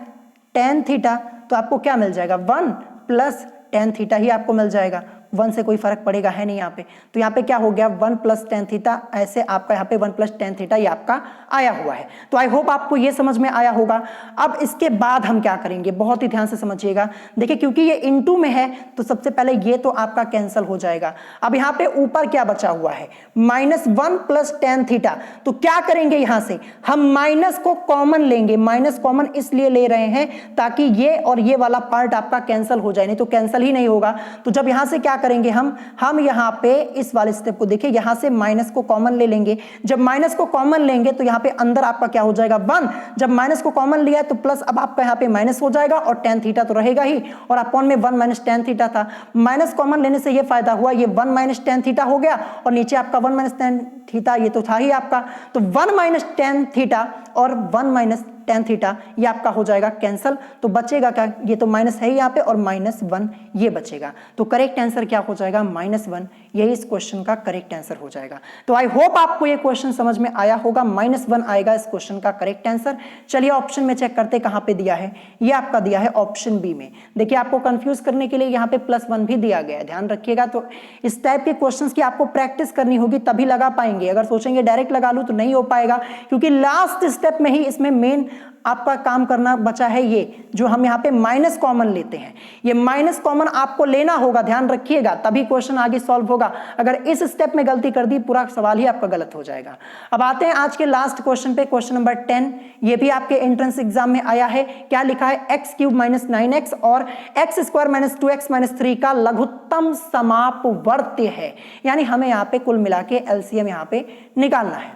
tan थीटा, तो आपको क्या मिल जाएगा, 1 प्लस tan थीटा ही आपको मिल जाएगा, 1 से कोई फर्क पड़ेगा है नहीं यहाँ पे, तो यहाँ पे क्या हो गया 1 + tan थीटा, ऐसे आपका यहाँ पे 1 + tan थीटा ये आपका आया हुआ है। तो आई होप आपको ये समझ में आया होगा। अब इसके बाद हम क्या करेंगे, बहुत ही ध्यान से समझिएगा। देखिए क्योंकि ये इनटू में है तो सबसे पहले ये तो आपका कैंसिल हो जाएगा। अब यहाँ पे ऊपर क्या बचा हुआ है -1 + tan थीटा, तो क्या करेंगे यहां से हम माइनस को कॉमन लेंगे। माइनस कॉमन इसलिए ले रहे हैं ताकि ये और ये वाला पार्ट आपका कैंसिल हो जाए, नहीं तो कैंसिल ही नहीं होगा। तो जब यहां से क्या करेंगे हम यहां पे इस वाले स्टेप को देखिए, यहां से माइनस को कॉमन ले लेंगे। जब माइनस को कॉमन लेंगे तो यहां पे अंदर आपका क्या हो जाएगा 1, जब माइनस को कॉमन लिया तो प्लस, अब आपका यहां पे माइनस हो जाएगा और tan थीटा तो रहेगा ही, और अपॉन में 1 - tan थीटा था। माइनस कॉमन लेने से ये फायदा हुआ, ये 1 - tan थीटा हो गया और नीचे आपका 1 - tan थीटा ये तो था ही आपका, तो 1 - tan थीटा और 1 - tan थीटा ये आपका हो जाएगा कैंसिल। तो बचेगा क्या, ये तो माइनस है ही यहाँ पे और -1 ये बचेगा। तो करेक्ट आंसर क्या हो जाएगा -1, यही इस क्वेश्चन का करेक्ट आंसर हो जाएगा। तो आई होप आपको ये क्वेश्चन समझ में आया होगा। -1 आएगा इस क्वेश्चन का करेक्ट आंसर। चलिए ऑप्शन में चेक करते कहां पे दिया है, ये आपका दिया है ऑप्शन बी में। देखिए आपको कंफ्यूज करने के लिए यहाँ पे +1 भी दिया गया है, ध्यान रखिएगा। तो इस टाइप के क्वेश्चंस की आपको प्रैक्टिस करनी होगी तभी लगा पाएंगे। अगर सोचेंगे डायरेक्ट लगा लूं तो नहीं हो पाएगा, क्योंकि लास्ट स्टेप में ही इसमें मेन आपका काम करना बचा है। ये जो हम यहाँ पे माइनस कॉमन लेते हैं, ये माइनस कॉमन आपको लेना होगा, ध्यान रखिएगा, तभी क्वेश्चन आगे सॉल्व होगा। अगर इस स्टेप में गलती कर दी पूरा सवाल ही आपका गलत हो जाएगा। अब आते हैं आज के लास्ट क्वेश्चन पे, क्वेश्चन नंबर 10। ये भी आपके एंट्रेंस एग्जाम में आया है। क्या लिखा है, x³ - 9x और x² - 2x - 3 का लघुत्तम समापवर्त्य है। यानी हमें यहाँ पे कुल मिला के एलसीएम यहाँ पे निकालना है।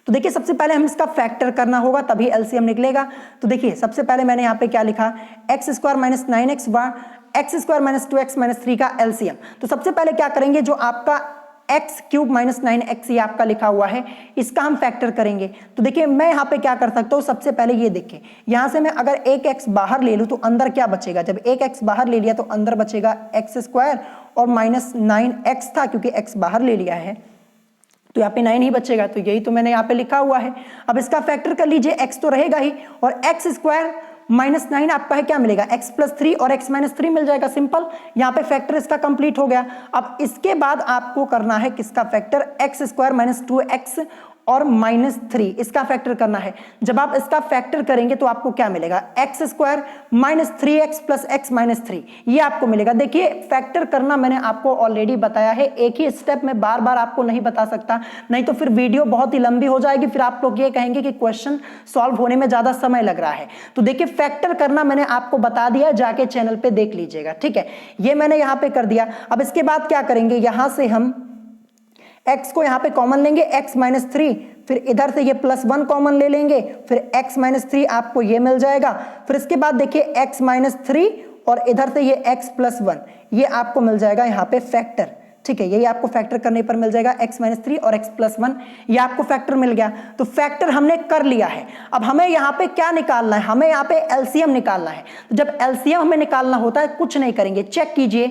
तो देखिए सबसे पहले हम इसका फैक्टर करना होगा तभी एलसीएम निकलेगा। तो देखिए सबसे पहले मैंने यहाँ पे क्या लिखा, x² - 9x व x² - 2x - 3 का एलसीएम। तो सबसे पहले क्या करेंगे, जो आपका x³ - 9x ये आपका लिखा हुआ है, इसका हम फैक्टर करेंगे। तो देखिए मैं यहाँ पे क्या कर सकता हूँ, सबसे पहले ये देखिए, यहाँ से मैं अगर एक x बाहर ले लूँ तो अंदर क्या बचेगा, जब एक x बाहर ले लिया तो अंदर बचेगा x² और -9x था, क्योंकि x बाहर ले लिया है तो यहाँ पे 9 ही बचेगा। तो यही तो मैंने यहाँ पे लिखा हुआ है। अब इसका फैक्टर कर लीजिए, x तो रहेगा ही और x² - 9 आपका है क्या मिलेगा, x + 3 और x - 3 मिल जाएगा, सिंपल। यहाँ पे फैक्टर इसका कंप्लीट हो गया। अब इसके बाद आपको करना है किसका फैक्टर, x² - 2x और -3 इसका फैक्टर करना है। जब आप इसका फैक्टर करेंगे तो आपको क्या मिलेगा, x² - 3x + x - 3 ये आपको मिलेगा। देखिए फैक्टर करना मैंने आपको ऑलरेडी बताया है, एक ही स्टेप में बार बार आपको नहीं बता सकता, नहीं तो फिर वीडियो बहुत ही लंबी हो जाएगी, फिर आप लोग ये कहेंगे कि क्वेश्चन सॉल्व होने में ज्यादा समय लग रहा है। तो देखिए फैक्टर करना मैंने आपको बता दिया, जाके चैनल पे देख लीजिएगा, ठीक है। ये मैंने यहाँ पे कर दिया। अब इसके बाद क्या करेंगे, यहां से हम x को यहाँ पे कॉमन लेंगे, x - 3, फिर इधर से ये +1 कॉमन ले लेंगे, फिर x - 3 आपको ये मिल जाएगा। फिर इसके बाद देखिए x - 3 और इधर से ये x + 1 ये आपको मिल जाएगा यहाँ पे फैक्टर, ठीक है। यही आपको फैक्टर करने पर मिल जाएगा, x - 3 और x + 1 ये आपको फैक्टर मिल गया। तो फैक्टर हमने कर लिया है। अब हमें यहाँ पे क्या निकालना है, हमें यहाँ पे एलसीएम निकालना है। तो जब एलसीएम हमें निकालना होता है कुछ नहीं करेंगे, चेक कीजिए।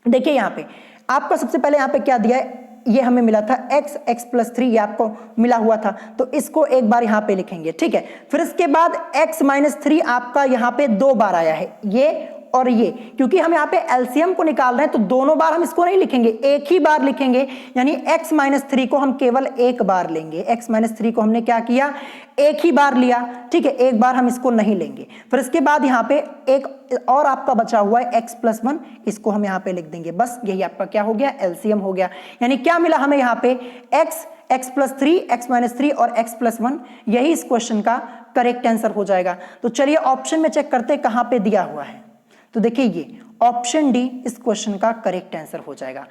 देखिए यहाँ पे आपका सबसे पहले यहाँ पे क्या दिया है, ये हमें मिला था x + 3 ये आपको मिला हुआ था, तो इसको एक बार यहाँ पे लिखेंगे, ठीक है। फिर इसके बाद x - 3 आपका यहाँ पे 2 बार आया है, ये और ये, क्योंकि हम यहाँ पे एलसीएम को निकाल रहे हैं तो दोनों बार हम इसको नहीं लिखेंगे, एक ही बार लिखेंगे। यानी x - 3 को हम केवल एक बार लेंगे, x - 3 को हमने क्या किया, एक ही बार लिया, ठीक है, एक बार हम इसको नहीं लेंगे। फिर इसके बाद यहाँ पे एक और आपका बचा हुआ है x + 1, इसको हम यहाँ पे लिख देंगे, बस यही आपका क्या हो गया, एलसीएम हो गया। यानी क्या मिला हमें यहाँ पे, x + 3, x - 3 और x + 1, यही इस क्वेश्चन का करेक्ट आंसर हो जाएगा। तो चलिए ऑप्शन में चेक करते कहां पे दिया हुआ है। तो देखिए ये ऑप्शन डी इस क्वेश्चन का करेक्ट आंसर हो जाएगा।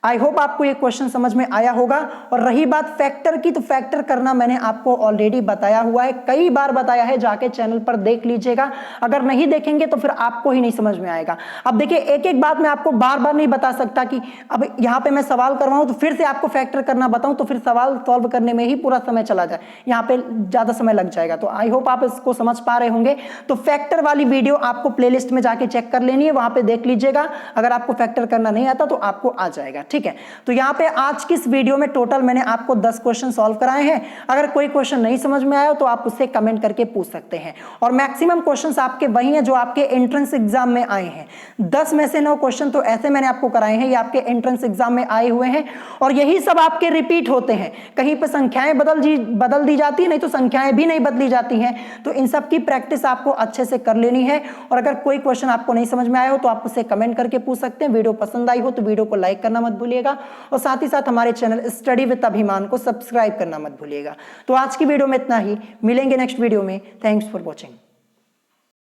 आई होप आपको ये क्वेश्चन समझ में आया होगा। और रही बात फैक्टर की, तो फैक्टर करना मैंने आपको ऑलरेडी बताया हुआ है, कई बार बताया है, जाके चैनल पर देख लीजिएगा। अगर नहीं देखेंगे तो फिर आपको ही नहीं समझ में आएगा। अब देखिए एक एक बात मैं आपको बार बार नहीं बता सकता कि अब यहाँ पे मैं सवाल करवाऊं तो फिर से आपको फैक्टर करना बताऊं, तो फिर सवाल सॉल्व करने में ही पूरा समय चला जाए, यहाँ पे ज्यादा समय लग जाएगा। तो आई होप आप इसको समझ पा रहे होंगे। तो फैक्टर वाली वीडियो आपको प्लेलिस्ट में जाके चेक कर लेनी है, वहां पे देख लीजिएगा। अगर आपको फैक्टर करना नहीं आता तो आपको आ जाएगा, ठीक है। तो यहाँ पे आज की इस वीडियो में टोटल मैंने आपको 10 क्वेश्चन सॉल्व कराए हैं। अगर कोई क्वेश्चन नहीं समझ में आया तो आप उससे कमेंट करके पूछ सकते हैं। और मैक्सिमम क्वेश्चंस आपके वही हैं जो आपके एंट्रेंस एग्जाम में आए हैं। 10 में से 9 क्वेश्चन तो ऐसे मैंने आपको कराए हैं, ये आपके एंट्रेंस एग्जाम में आए हुए हैं और यही सब आपके रिपीट होते हैं। कहीं पर संख्याएं बदल दी जाती है, नहीं तो संख्याएं भी नहीं बदली जाती हैं। तो इन सब की प्रैक्टिस आपको अच्छे से कर लेनी है। और अगर कोई क्वेश्चन आपको नहीं समझ में आया हो तो आप उसे कमेंट करके पूछ सकते हैं। वीडियो पसंद आई हो तो वीडियो को लाइक करना मत भूलिएगा और साथ ही साथ हमारे चैनल स्टडी विद अभिमान को सब्सक्राइब करना मत भूलिएगा। तो आज की वीडियो में इतना ही, मिलेंगे नेक्स्ट वीडियो में। Thanks for watching.